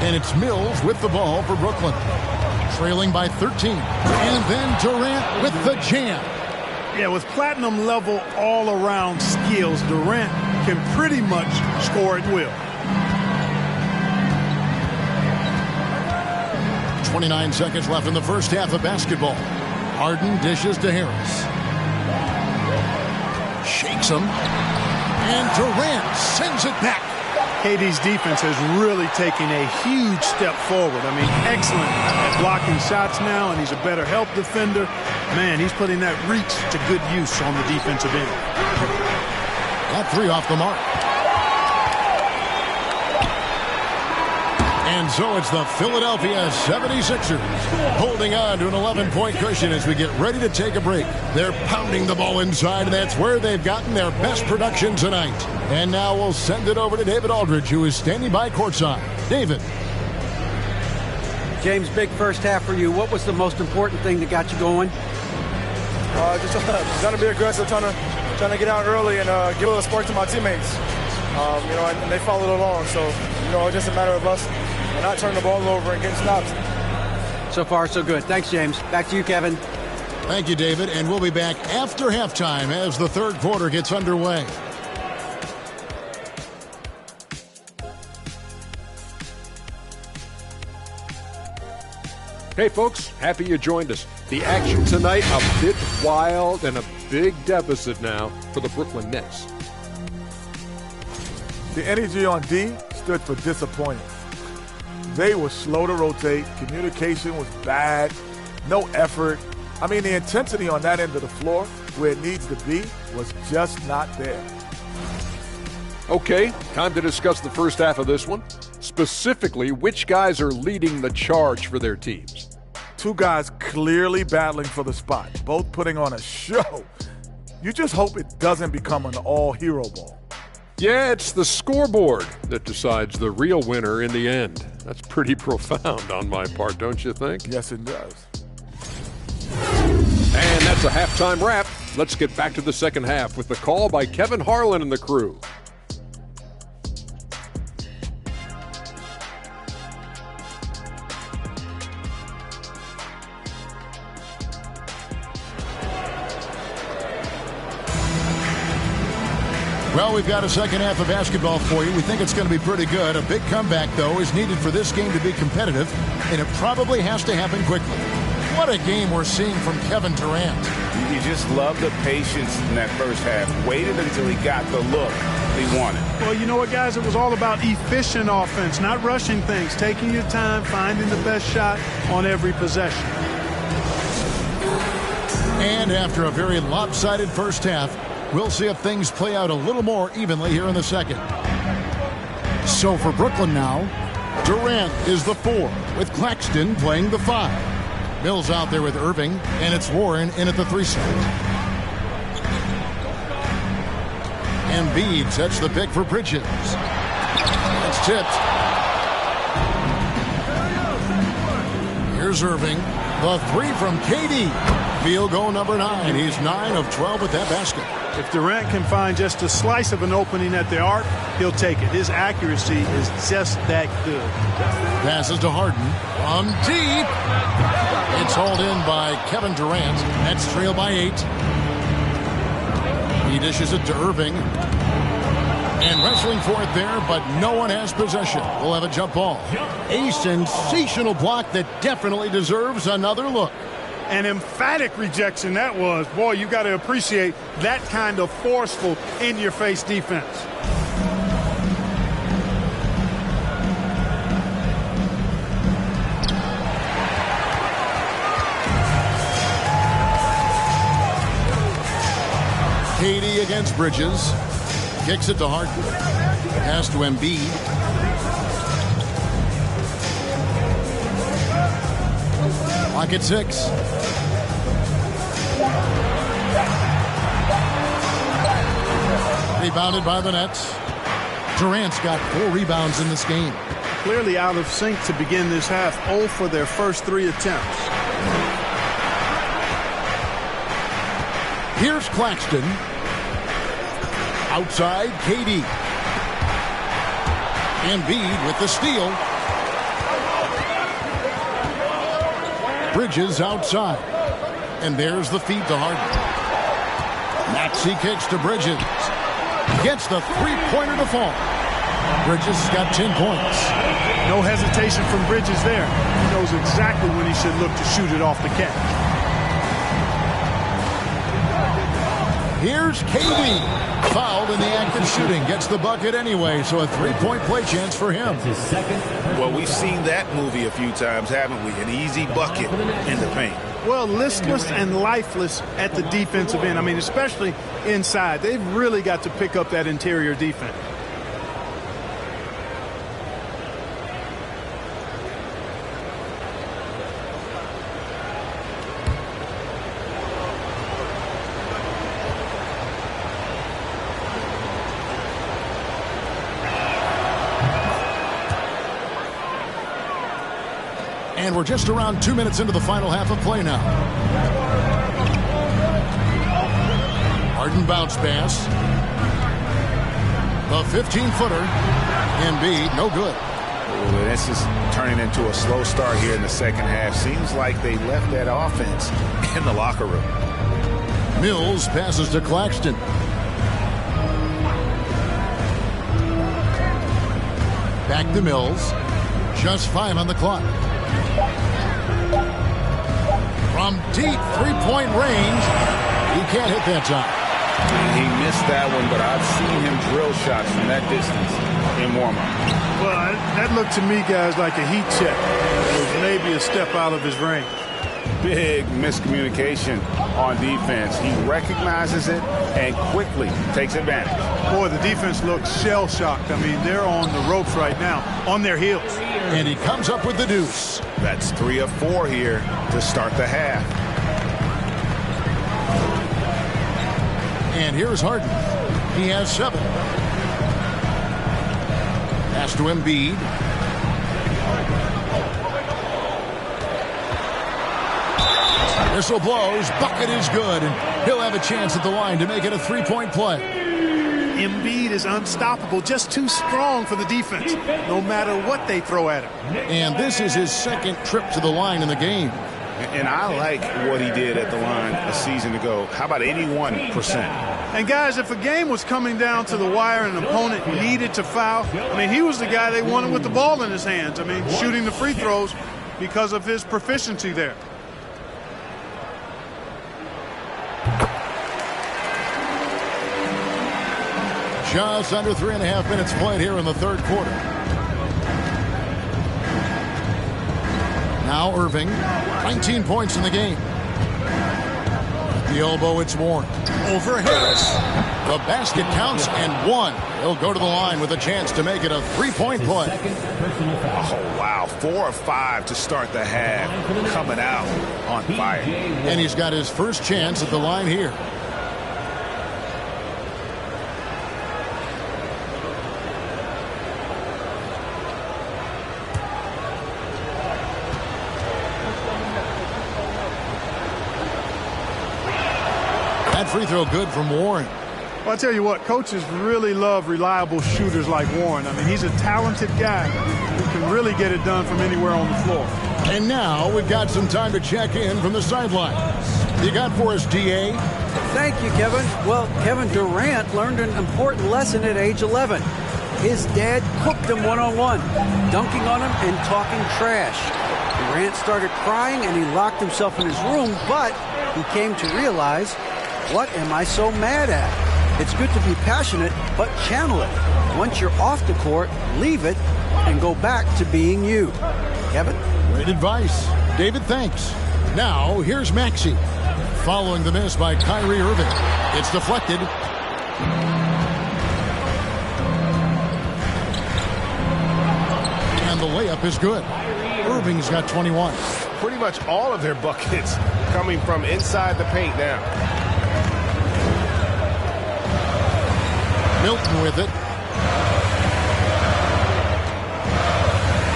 Speaker 3: And it's Mills with the ball for Brooklyn. Trailing by 13. And then Durant with the jam.
Speaker 6: Yeah, with platinum level all-around skills, Durant can pretty much score at will.
Speaker 3: 29 seconds left in the first half of basketball. Harden dishes to Harris. Shakes him. And Durant sends it back.
Speaker 6: KD's defense has really taken a huge step forward. I mean, excellent at blocking shots now, and he's a better help defender. Man, he's putting that reach to good use on the defensive end.
Speaker 3: That 3 off the mark. And so it's the Philadelphia 76ers holding on to an 11-point cushion as we get ready to take a break. They're pounding the ball inside, and that's where they've gotten their best production tonight. And now we'll send it over to David Aldridge, who is standing by courtside. David.
Speaker 4: James, big first half for you. What was the most important thing that got you going?
Speaker 10: Just trying to be aggressive, trying to get out early and give a little spark to my teammates. And they followed along. So, it's just a matter of us not turning the ball over and getting stops.
Speaker 4: So far, so good. Thanks, James. Back to you, Kevin.
Speaker 3: Thank you, David. And we'll be back after halftime as the third quarter gets underway.
Speaker 11: Hey, folks. Happy you joined us. The action tonight, a bit wild and a big deficit now for the Brooklyn Nets.
Speaker 12: The energy on D stood for disappointing. They were slow to rotate. Communication was bad. No effort. I mean, the intensity on that end of the floor, where it needs to be, was just not there.
Speaker 11: Okay, time to discuss the first half of this one. Specifically, which guys are leading the charge for their teams?
Speaker 12: 2 guys clearly battling for the spot, both putting on a show. You just hope it doesn't become an all-hero ball.
Speaker 11: Yeah, it's the scoreboard that decides the real winner in the end. That's pretty profound on my part, don't you think?
Speaker 12: Yes, it does.
Speaker 11: And that's a halftime wrap. Let's get back to the second half with the call by Kevin Harlan and the crew.
Speaker 3: Well, we've got a second half of basketball for you. We think it's going to be pretty good. A big comeback, though, is needed for this game to be competitive, and it probably has to happen quickly. What a game we're seeing from Kevin Durant.
Speaker 8: You just love the patience in that first half. Waited until he got the look he wanted.
Speaker 6: Well, you know what, guys? It was all about efficient offense, not rushing things, taking your time, finding the best shot on every possession.
Speaker 3: And after a very lopsided first half, we'll see if things play out a little more evenly here in the second. So for Brooklyn now, Durant is the 4, with Claxton playing the 5. Mills out there with Irving, and it's Warren in at the 3 spot. Embiid sets the pick for Bridges. It's tipped. Here's Irving. The 3 from KD. Field goal number 9. He's 9 of 12 with that basket.
Speaker 6: If Durant can find just a slice of an opening at the arc, he'll take it. His accuracy is just that good.
Speaker 3: Passes to Harden from deep. It's hauled in by Kevin Durant. Nets trail by 8. He dishes it to Irving. And wrestling for it there, but no one has possession. We'll have a jump ball. A sensational block that definitely deserves another look.
Speaker 6: An emphatic rejection that was. Boy, you got to appreciate that kind of forceful, in-your-face defense.
Speaker 3: KD against Bridges. Kicks it to Harden. Pass to Embiid. Clock at 6. Rebounded by the Nets. Durant's got 4 rebounds in this game.
Speaker 6: Clearly out of sync to begin this half. 0 for their first 3 attempts.
Speaker 3: Here's Claxton. Outside, KD. Embiid with the steal. Bridges outside. And there's the feed to Harden. Maxey kicks to Bridges. Gets the 3-pointer to fall. Bridges has got 10 points.
Speaker 6: No hesitation from Bridges there. He knows exactly when he should look to shoot it off the catch.
Speaker 3: Here's KD. Fouled in the act of shooting. Gets the bucket anyway, so a 3-point play chance for him.
Speaker 8: Well, we've seen that movie a few times, haven't we? An easy bucket in the paint.
Speaker 6: Well, listless and lifeless at the defensive end. I mean, especially inside. They've really got to pick up that interior defense.
Speaker 3: And we're just around 2 minutes into the final half of play now. Harden bounce pass. The 15-footer. Embiid, no good.
Speaker 8: Ooh, this is turning into a slow start here in the second half. Seems like they left that offense in the locker room.
Speaker 3: Mills passes to Claxton. Back to Mills. Just 5 on the clock. From deep 3-point range, he can't hit that time.
Speaker 8: He missed that one, but I've seen him drill shots from that distance in warm-up.
Speaker 6: Well, that looked to me, guys, like a heat check. It was maybe a step out of his range.
Speaker 8: Big miscommunication on defense. He recognizes it and quickly takes advantage.
Speaker 6: Boy, the defense looks shell-shocked. I mean, they're on the ropes right now, on their heels.
Speaker 3: And he comes up with the deuce.
Speaker 8: That's 3 of 4 here to start the half.
Speaker 3: And here's Harden. He has 7. Pass to Embiid. Whistle blows. Bucket is good. And he'll have a chance at the line to make it a three-point play.
Speaker 6: Embiid is unstoppable, just too strong for the defense, no matter what they throw at him.
Speaker 3: And this is his second trip to the line in the game.
Speaker 9: And I like what he did at the line a season ago. How about 81%?
Speaker 6: And guys, if a game was coming down to the wire and an opponent needed to foul, I mean, he was the guy they wanted with the ball in his hands. I mean, shooting the free throws because of his proficiency there.
Speaker 3: Just under 3.5 minutes played here in the third quarter. Now Irving, 19 points in the game. At the elbow, it's Warren. Over Harris. The basket counts and one. He'll go to the line with a chance to make it a three-point play.
Speaker 9: Oh, wow. 4 of 5 to start the half. Coming out on fire.
Speaker 3: And he's got his first chance at the line here. Free throw good from Warren.
Speaker 6: Well, I'll tell you what, coaches really love reliable shooters like Warren. I mean, he's a talented guy who can really get it done from anywhere on the floor.
Speaker 3: And now we've got some time to check in from the sideline. You got for us, D.A.?
Speaker 4: Thank you, Kevin. Well, Kevin Durant learned an important lesson at age 11. His dad cooked him one-on-one, dunking on him and talking trash. Durant started crying and he locked himself in his room, but he came to realize, what am I so mad at? It's good to be passionate, but channel it. Once you're off the court, leave it and go back to being you. Kevin?
Speaker 3: Great advice. David, thanks. Now, here's Maxey. Following the miss by Kyrie Irving. It's deflected. And the layup is good. Irving's got 21.
Speaker 13: Pretty much all of their buckets coming from inside the paint now.
Speaker 3: Milton with it.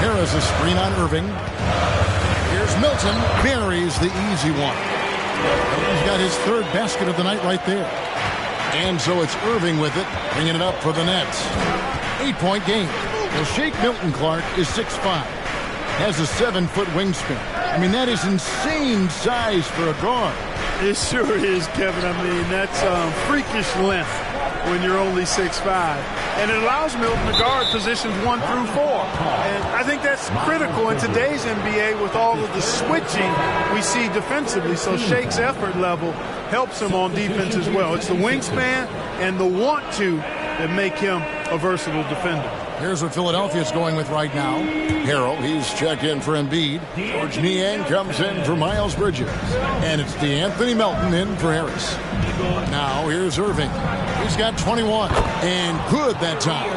Speaker 3: Harris a screen on Irving. Here's Milton. Buries the easy one. He's got his third basket of the night right there. And so it's Irving with it, bringing it up for the Nets. 8-point game. Well, Shake Milton Clark is 6'5". Has a 7-foot wingspan. I mean, that is insane size for a guard.
Speaker 6: It sure is, Kevin. I mean, that's freakish length when you're only 6'5". And it allows Milton to guard positions 1 through 4. And I think that's critical in today's NBA with all of the switching we see defensively. So Shake's effort level helps him on defense as well. It's the wingspan and the want to that make him a versatile defender.
Speaker 3: Here's what Philadelphia's going with right now. Harrell, he's checked in for Embiid. George Niang comes in for Miles Bridges. And it's DeAnthony Melton in for Harris. Now here's Irving. He's got 21. And good that time.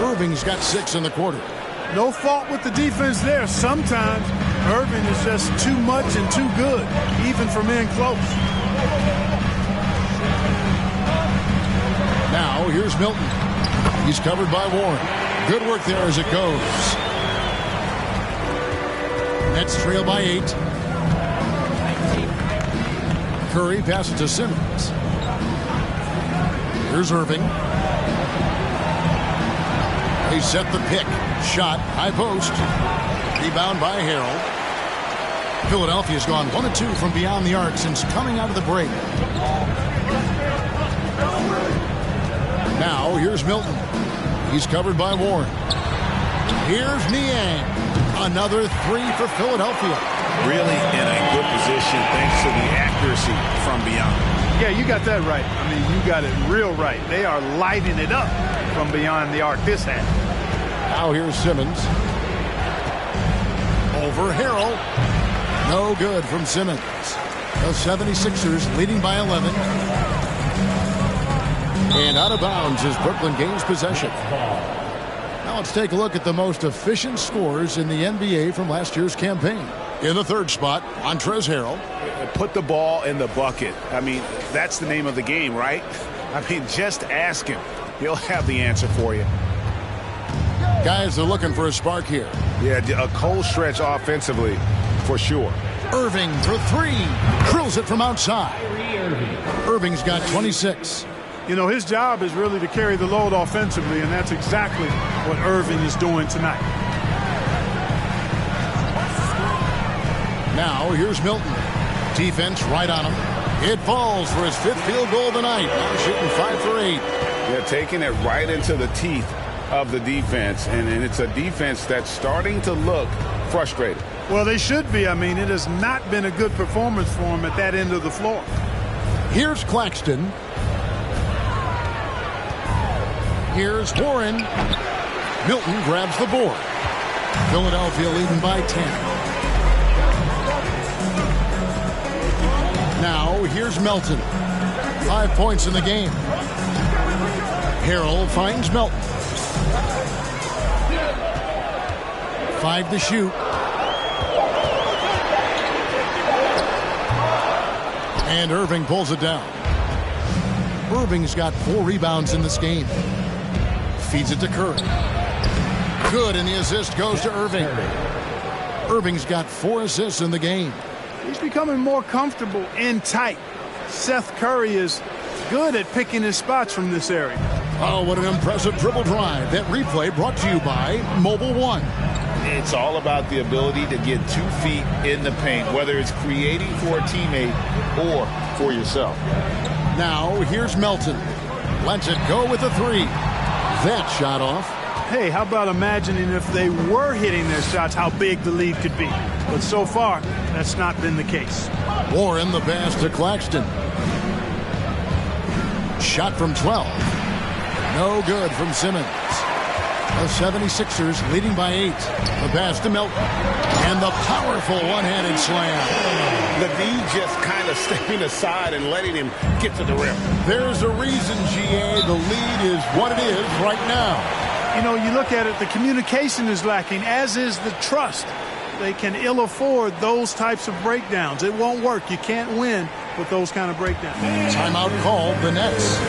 Speaker 3: Irving's got 6 in the quarter.
Speaker 6: No fault with the defense there. Sometimes Irving is just too much and too good, even for men close.
Speaker 3: Now here's Milton. He's covered by Warren. Good work there as it goes. Nets trail by 8. Curry passes to Simmons. Here's Irving. They set the pick. Shot, high post. Rebound by Harrell. Philadelphia's gone 1 of 2 from beyond the arc since coming out of the break. Now here's Milton. He's covered by Warren. Here's Niang. Another 3 for Philadelphia.
Speaker 9: Really in a good position thanks to the accuracy from beyond.
Speaker 6: Yeah, you got that right. I mean, you got it real right. They are lighting it up from beyond the arc this half.
Speaker 3: Now here's Simmons. Over Harrell. No good from Simmons. The 76ers leading by 11. And out of bounds as Brooklyn gains possession. Now let's take a look at the most efficient scorers in the NBA from last year's campaign. In the third spot, Montrezl Harrell.
Speaker 9: Put the ball in the bucket. I mean, that's the name of the game, right? I mean, just ask him. He'll have the answer for you.
Speaker 3: Guys are looking for a spark here.
Speaker 13: Yeah, a cold stretch offensively for sure.
Speaker 3: Irving for three. Drills it from outside. Irving's got 26.
Speaker 6: You know, his job is really to carry the load offensively, and that's exactly what Irving is doing tonight.
Speaker 3: Now, here's Milton. Defense right on him. It falls for his 5th field goal of the night. Now shooting 5 for 8.
Speaker 9: They're taking it right into the teeth of the defense, and it's a defense that's starting to look frustrated.
Speaker 6: Well, they should be. I mean, it has not been a good performance for him at that end of the floor.
Speaker 3: Here's Claxton. Here's Warren. Milton grabs the board. Philadelphia leading by 10. Now, here's Melton. 5 points in the game. Harrell finds Melton. 5 to shoot. And Irving pulls it down. Irving's got 4 rebounds in this game. Feeds it to Curry. Good, and the assist goes to Irving. Irving's got 4 assists in the game.
Speaker 6: He's becoming more comfortable in tight. Seth Curry is good at picking his spots from this area.
Speaker 3: Oh, what an impressive dribble drive. That replay brought to you by Mobile One.
Speaker 5: It's all about the ability to get 2 feet in the paint, whether it's creating for a teammate or for yourself.
Speaker 3: Now, here's Melton. Lets it go with a 3. That shot off.
Speaker 6: Hey, how about imagining if they were hitting their shots, how big the lead could be. But so far, that's not been the case.
Speaker 3: Warren the pass to Claxton. Shot from 12. No good from Simmons. The 76ers leading by 8. The pass to Melton. And the powerful one-handed slam.
Speaker 13: Levine just kind of stepping aside and letting him get to the rim.
Speaker 3: There's a reason, GA, the lead is what it is right now.
Speaker 6: You know, you look at it, the communication is lacking, as is the trust. They can ill afford those types of breakdowns. It won't work. You can't win with those kind of breakdowns.
Speaker 3: Timeout called, the Nets.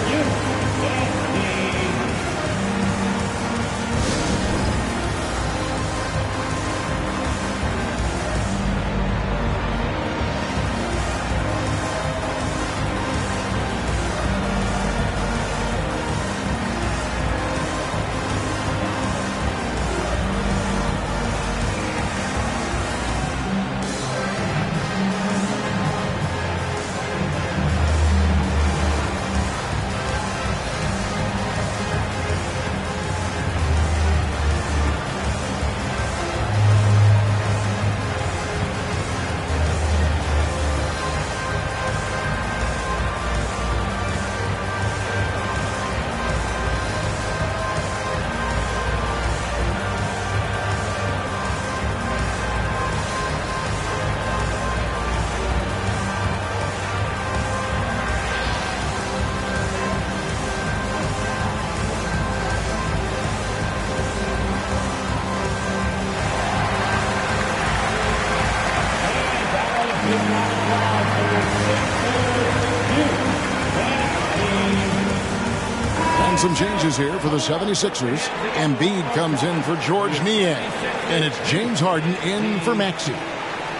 Speaker 3: Some changes here for the 76ers. Embiid comes in for George Niang. And it's James Harden in for Maxey.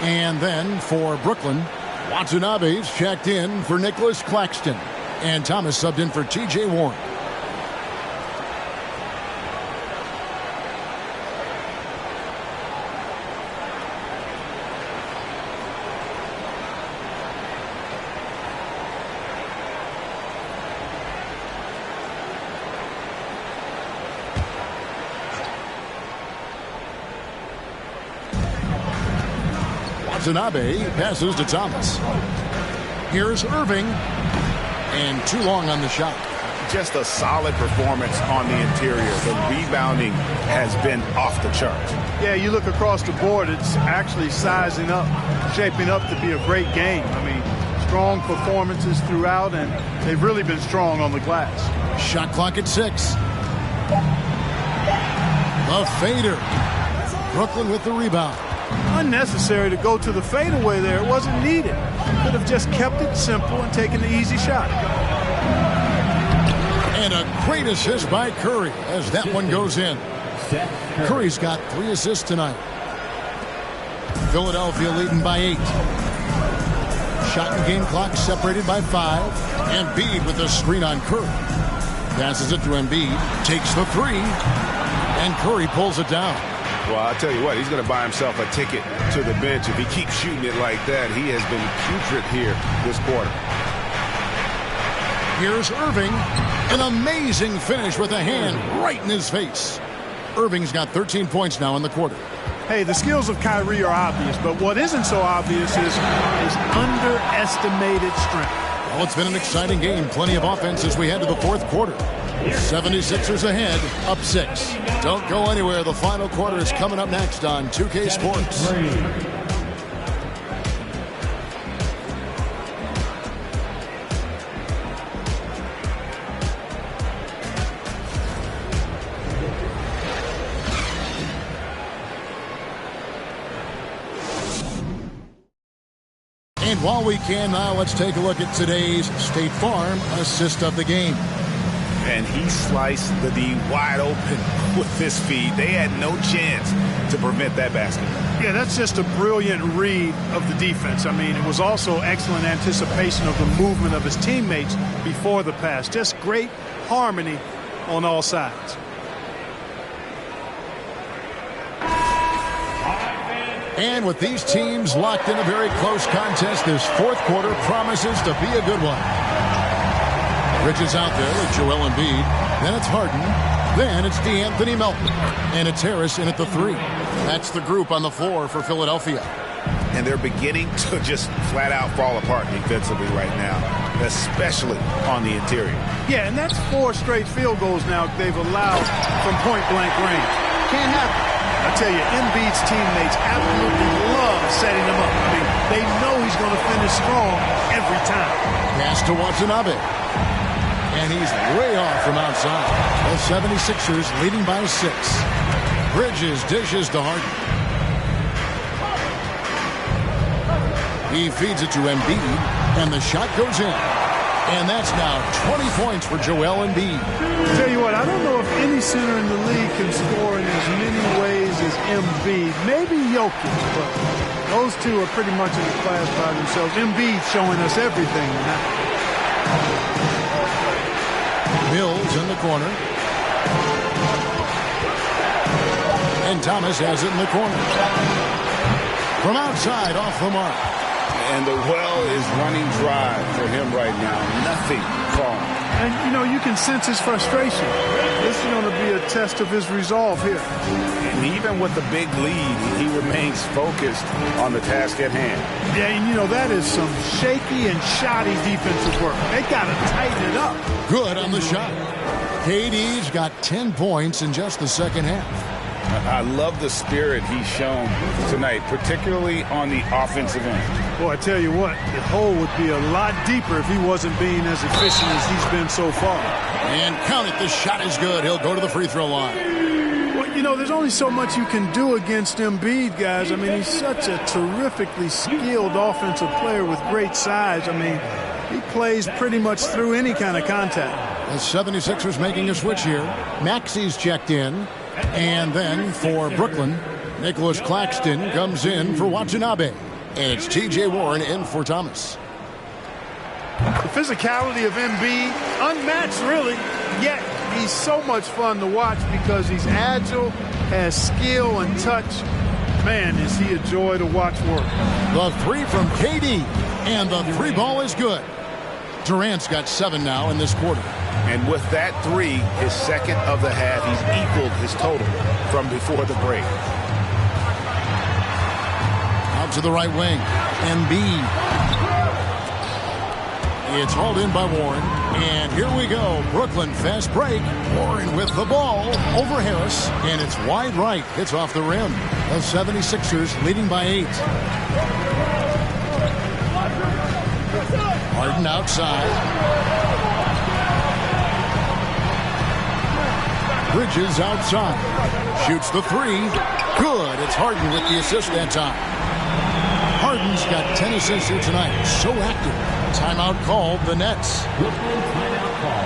Speaker 3: And then for Brooklyn, Watanabe's checked in for Nicholas Claxton. And Thomas subbed in for T.J. Warren. Watanabe passes to Thomas. Here's Irving. And too long on the shot.
Speaker 9: Just a solid performance on the interior. The rebounding has been off the charts.
Speaker 6: Yeah, you look across the board, it's actually sizing up, shaping up to be a great game. I mean, strong performances throughout, and they've really been strong on the glass.
Speaker 3: Shot clock at 6. The fader. Brooklyn with the rebound.
Speaker 6: Unnecessary to go to the fadeaway there. It wasn't needed. Could have just kept it simple and taken the easy shot.
Speaker 3: And a great assist by Curry as that one goes in. Curry's got 3 assists tonight. Philadelphia leading by 8. Shot and game clock separated by 5. Embiid with a screen on Curry. Passes it to Embiid. Takes the 3. And Curry pulls it down.
Speaker 13: Well, I'll tell you what, he's going to buy himself a ticket to the bench. If he keeps shooting it like that, he has been putrid here this quarter.
Speaker 3: Here's Irving. An amazing finish with a hand right in his face. Irving's got 13 points now in the quarter.
Speaker 6: Hey, the skills of Kyrie are obvious, but what isn't so obvious is his underestimated strength.
Speaker 3: Well, it's been an exciting game. Plenty of offense as we head to the fourth quarter. 76ers ahead, up 6. Don't go anywhere. The final quarter is coming up next on 2K Sports. And while we can now, let's take a look at today's State Farm assist of the game.
Speaker 5: And he sliced the D wide open with his feed. They had no chance to prevent that basket.
Speaker 6: Yeah, that's just a brilliant read of the defense. I mean, it was also excellent anticipation of the movement of his teammates before the pass. Just great harmony on all sides.
Speaker 3: And with these teams locked in a very close contest, this fourth quarter promises to be a good one. Bridges out there with Joel Embiid. Then it's Harden. Then it's DeAnthony Melton. And it's Harris in at the 3. That's the group on the floor for Philadelphia.
Speaker 5: And they're beginning to just flat out fall apart defensively right now, especially on the interior.
Speaker 6: Yeah, and that's 4 straight field goals now they've allowed from point-blank range. Can't happen. I tell you, Embiid's teammates absolutely love setting him up. I mean, they know he's going to finish strong every time.
Speaker 3: Pass to Watanabe. And he's way off from outside. The 76ers leading by 6. Bridges dishes to Harden. He feeds it to Embiid, and the shot goes in. And that's now 20 points for Joel Embiid.
Speaker 6: Tell you what, I don't know if any center in the league can score in as many ways as Embiid. Maybe Jokic, but those two are pretty much in the class by themselves. Embiid showing us everything now.
Speaker 3: Mills in the corner. And Thomas has it in the corner. From outside, off the mark.
Speaker 5: And the well is running dry for him right now. Nothing falling.
Speaker 6: And, you know, you can sense his frustration. This is going to be a test of his resolve here.
Speaker 5: And even with the big lead, he remains focused on the task at hand.
Speaker 6: Yeah, and, you know, that is some shaky and shoddy defensive work. They got to tighten it up.
Speaker 3: Good on the shot. KD's got 10 points in just the second half.
Speaker 5: I love the spirit he's shown tonight, particularly on the offensive end.
Speaker 6: Boy, I tell you what, the hole would be a lot deeper if he wasn't being as efficient as he's been so far.
Speaker 3: And count it, the shot is good. He'll go to the free throw line.
Speaker 6: Well, you know, there's only so much you can do against Embiid, guys. I mean, he's such a terrifically skilled offensive player with great size. I mean, he plays pretty much through any kind of contact.
Speaker 3: The 76ers making a switch here. Maxi's checked in. And then for Brooklyn, Nicholas Claxton comes in for Watanabe. And it's T.J. Warren in for Thomas.
Speaker 6: The physicality of Embiid, unmatched really, yet he's so much fun to watch because he's agile, has skill and touch. Man, is he a joy to watch work.
Speaker 3: The 3 from KD, and the 3 ball is good. Durant's got 7 now in this quarter.
Speaker 5: And with that 3, his second of the half, he's equaled his total from before the break.
Speaker 3: Out to the right wing. Embiid. It's hauled in by Warren. And here we go. Brooklyn fast break. Warren with the ball over Harris. And it's wide right. Hits off the rim. The 76ers leading by 8. Harden outside. Bridges outside. Shoots the 3. Good. It's Harden with the assist that time. Harden's got 10 assists here tonight. So active. Timeout called the Nets.
Speaker 7: Timeout call.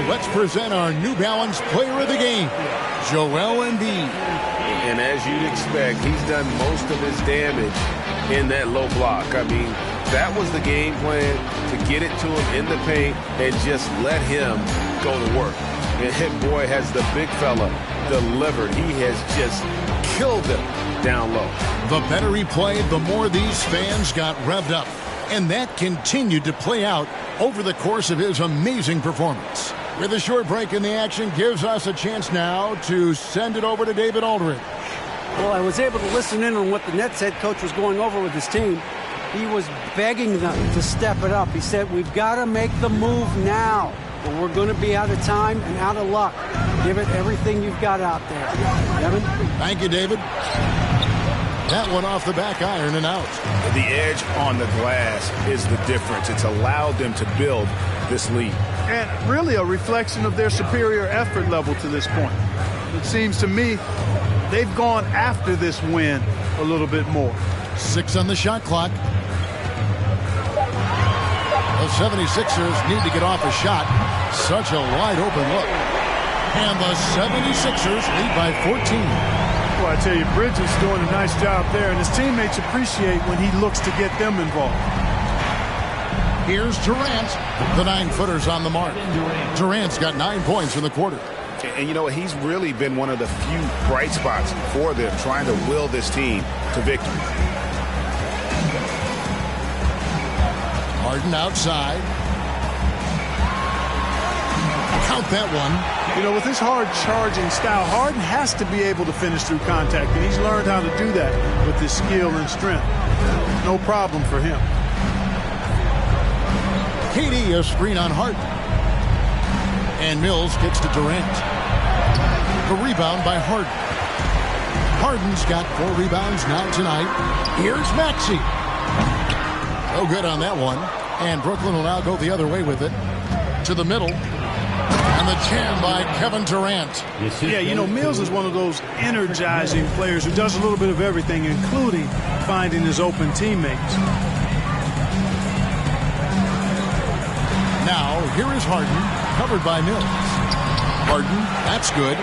Speaker 3: Let's present our New Balance Player of the Game, Joel Embiid.
Speaker 13: And as you'd expect, he's done most of his damage in that low block. I mean, that was the game plan, to get it to him in the paint and just let him go to work. And boy, has the big fella delivered. He has just killed them down low.
Speaker 3: The better he played, the more these fans got revved up. And that continued to play out over the course of his amazing performance. With a short break in the action, gives us a chance now to send it over to David Aldridge.
Speaker 4: Well, I was able to listen in on what the Nets head coach was going over with his team. He was begging them to step it up. He said, we've got to make the move now, or we're going to be out of time and out of luck. Give it everything you've got out there. Evan?
Speaker 3: Thank you, David. That one off the back iron and out.
Speaker 9: The edge on the glass is the difference. It's allowed them to build this lead.
Speaker 6: And really a reflection of their superior effort level to this point. It seems to me they've gone after this win a little bit more.
Speaker 3: 6 on the shot clock. The 76ers need to get off a shot. Such a wide open look. And the 76ers lead by 14.
Speaker 6: Well, I tell you, Bridges doing a nice job there, and his teammates appreciate when he looks to get them involved.
Speaker 3: Here's Durant. The 9-footer's on the mark. Durant's got 9 points in the quarter.
Speaker 9: And you know, he's really been one of the few bright spots for them, trying to will this team to victory.
Speaker 3: Harden outside. Count that one.
Speaker 6: You know, with his hard charging style, Harden has to be able to finish through contact, and he's learned how to do that with his skill and strength. No problem for him.
Speaker 3: KD a screen on Harden. And Mills gets to Durant. The rebound by Harden. Harden's got 4 rebounds now tonight. Here's Maxey. No good on that one. And Brooklyn will now go the other way with it. To the middle. And the jam by Kevin Durant.
Speaker 6: Yeah, you know, Mills is one of those energizing players who does a little bit of everything, including finding his open teammates.
Speaker 3: Now, here is Harden, covered by Mills. Harden, that's good.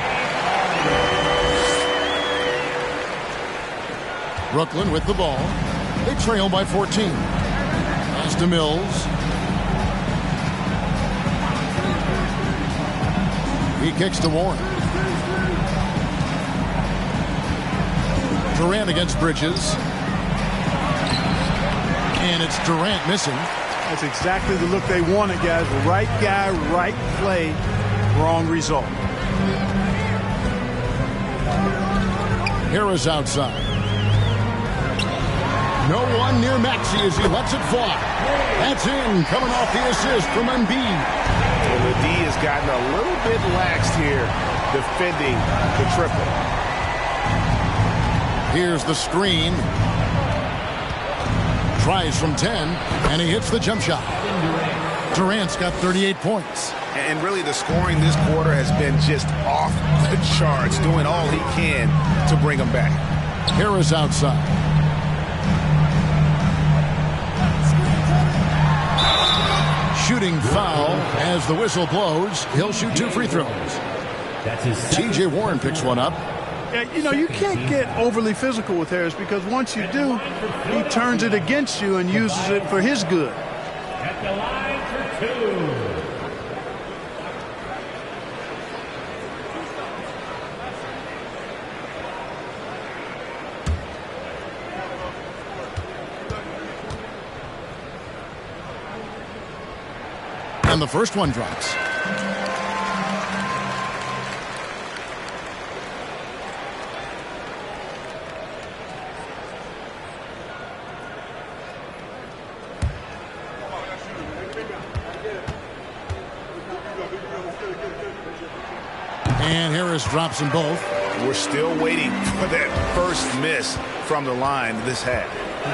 Speaker 3: Brooklyn with the ball. They trail by 14. Pass to Mills. He kicks to Warren. Durant against Bridges. And it's Durant missing.
Speaker 6: That's exactly the look they wanted, guys. Right guy, right play, wrong result.
Speaker 3: Harris outside. No one near Maxey as he lets it fly. That's in, coming off the assist from Embiid.
Speaker 9: And the D has gotten a little bit laxed here, defending the triple.
Speaker 3: Here's the screen. Tries from 10, and he hits the jump shot. Durant's got 38 points.
Speaker 9: And really the scoring this quarter has been just off the charts, doing all he can to bring them back.
Speaker 3: Harris outside. Shooting foul, As the whistle blows, he'll shoot 2 free throws. TJ Warren picks one up.
Speaker 6: Yeah, you know, you can't get overly physical with Harris because once you do, he turns it against you and uses it for his good.
Speaker 7: At the line for 2.
Speaker 3: And the first one drops. And Harris drops them both.
Speaker 9: We're still waiting for that first miss from the line this half.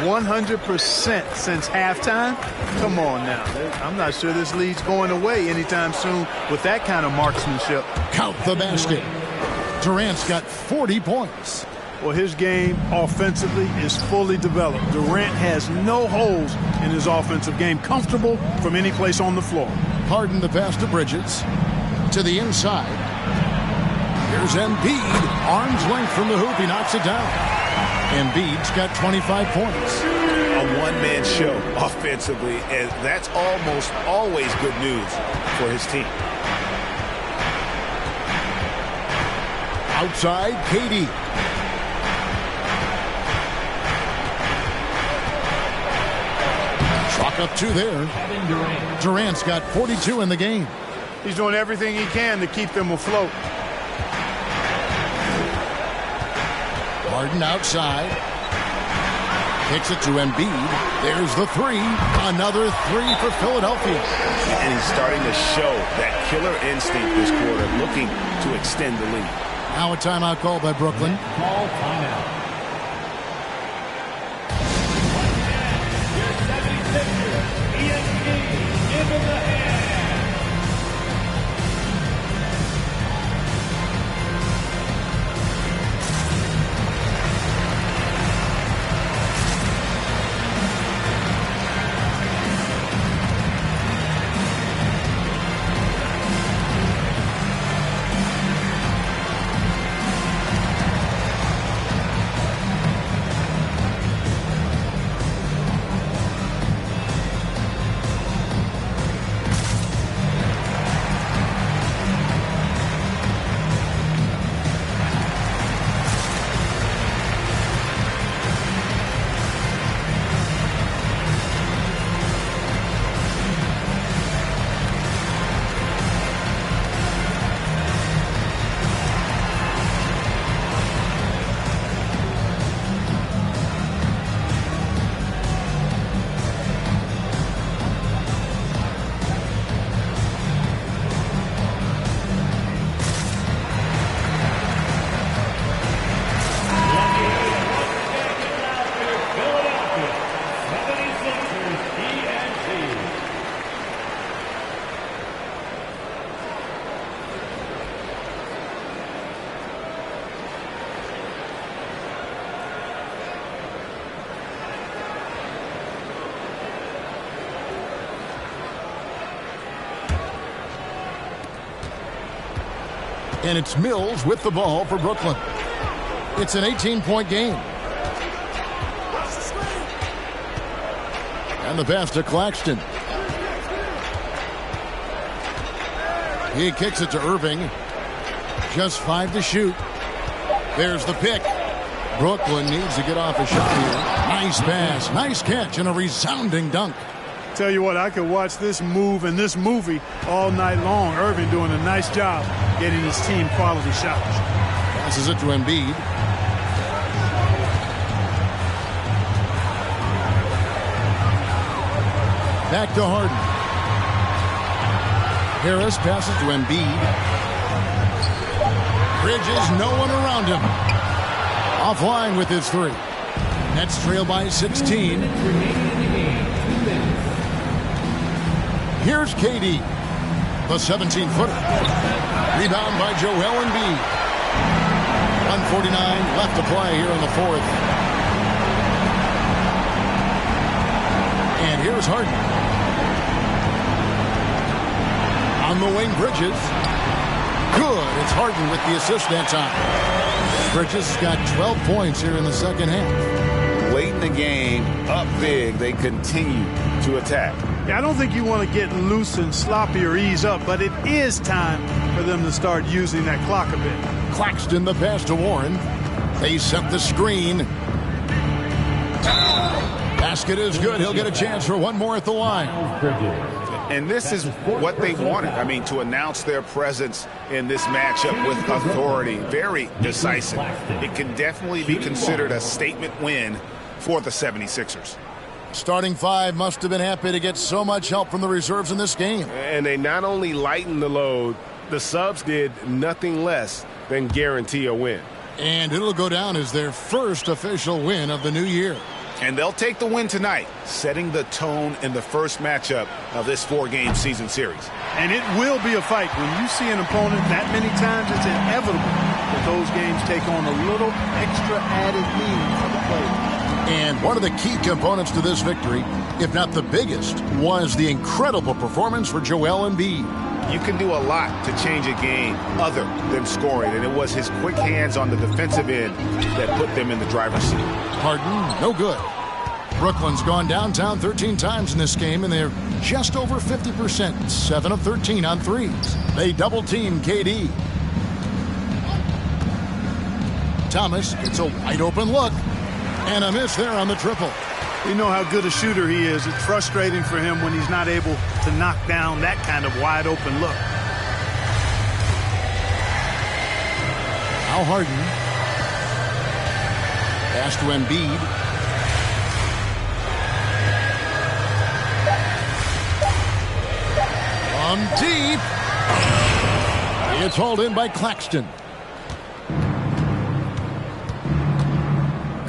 Speaker 6: 100% since halftime. Come on now. I'm not sure this lead's going away anytime soon with that kind of marksmanship.
Speaker 3: Count the basket. Durant's got 40 points.
Speaker 6: Well, his game offensively is fully developed. Durant has no holes in his offensive game. Comfortable from any place on the floor.
Speaker 3: Harden the pass to Bridges. To the inside. Here's Embiid. Arm's length from the hoop. He knocks it down. Embiid's got 25 points.
Speaker 9: A one-man show offensively, and that's almost always good news for his team.
Speaker 3: Outside, KD. Chalk up 2 there. Durant's got 42 in the game.
Speaker 6: He's doing everything he can to keep them afloat.
Speaker 3: Harden outside. Kicks it to Embiid. There's the 3. Another 3 for Philadelphia.
Speaker 9: And he's starting to show that killer instinct this quarter, looking to extend the lead.
Speaker 3: Now a timeout call by Brooklyn.
Speaker 7: Ball timeout. Your 76er, ENT, into the hand.
Speaker 3: And it's Mills with the ball for Brooklyn. It's an 18-point game. And the pass to Claxton. He kicks it to Irving. Just 5 to shoot. There's the pick. Brooklyn needs to get off a shot here. Nice pass, nice catch, and a resounding dunk.
Speaker 6: Tell you what, I could watch this move and this movie all night long. Irving doing a nice job getting his team quality shots.
Speaker 3: Passes it to Embiid. Back to Harden. Harris passes to Embiid. Bridges, no one around him. Offline with his 3. Nets trail by 16. Here's KD, the 17-footer. Rebound by Joel Embiid. 1:49 left to play here in the 4th. And here's Harden. On the wing, Bridges. Good. It's Harden with the assist that time. Bridges has got 12 points here in the second half.
Speaker 5: Late in the game, up big, they continue to attack.
Speaker 6: Yeah, I don't think you want to get loose and sloppy or ease up, but it is time for them to start using that clock a bit.
Speaker 3: Claxton the pass to Warren. They set the screen. Basket is good. He'll get a chance for one more at the line.
Speaker 9: And this is what they wanted. I mean, to announce their presence in this matchup with authority. Very decisive. It can definitely be considered a statement win for the 76ers.
Speaker 3: Starting five must have been happy to get so much help from the reserves in this game.
Speaker 13: And they not only lightened the load, the subs did nothing less than guarantee a win.
Speaker 3: And it'll go down as their first official win of the new year.
Speaker 5: And they'll take the win tonight, setting the tone in the first matchup of this four-game season series.
Speaker 6: And it will be a fight. When you see an opponent that many times, it's inevitable that those games take on a little extra added meaning for the players.
Speaker 3: And one of the key components to this victory, if not the biggest, was the incredible performance for Joel Embiid.
Speaker 9: You can do a lot to change a game other than scoring, and it was his quick hands on the defensive end that put them in the driver's seat.
Speaker 3: Harden, no good. Brooklyn's gone downtown 13 times in this game, and they're just over 50%, 7 of 13 on threes. They double-team KD. Thomas gets a wide-open look, and a miss there on the triple.
Speaker 6: You know how good a shooter he is. It's frustrating for him when he's not able to knock down that kind of wide-open look.
Speaker 3: Now Harden. Pass to Embiid. From deep. It's hauled in by Claxton.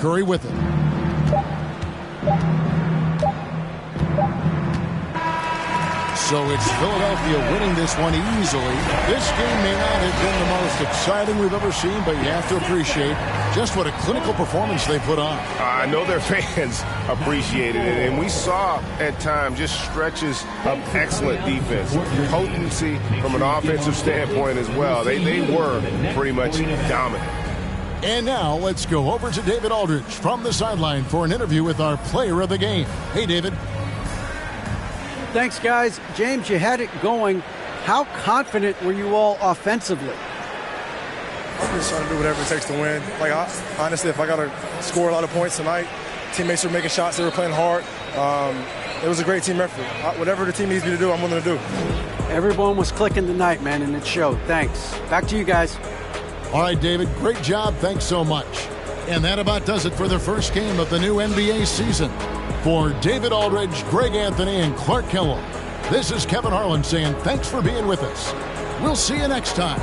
Speaker 3: Curry with it. So it's Philadelphia winning this one easily. This game may not have been the most exciting we've ever seen, but you have to appreciate just what a clinical performance they put on.
Speaker 13: I know their fans appreciated it, and we saw at times just stretches of excellent defense. Potency from an offensive standpoint as well. They were pretty much dominant.
Speaker 3: And now let's go over to David Aldridge from the sideline for an interview with our player of the game. Hey, David.
Speaker 4: Thanks, guys. James, you had it going. How confident were you all offensively?
Speaker 10: I'm just trying to do whatever it takes to win. Honestly, if I got to score a lot of points tonight, teammates were making shots. They were playing hard. It was a great team effort. Whatever the team needs me to do, I'm willing to do.
Speaker 4: Everyone was clicking tonight, man, and it showed. Thanks. Back to you guys.
Speaker 3: All right, David, great job. Thanks so much. And that about does it for the first game of the new NBA season. For David Aldridge, Greg Anthony, and Clark Kellogg, this is Kevin Harlan saying thanks for being with us. We'll see you next time.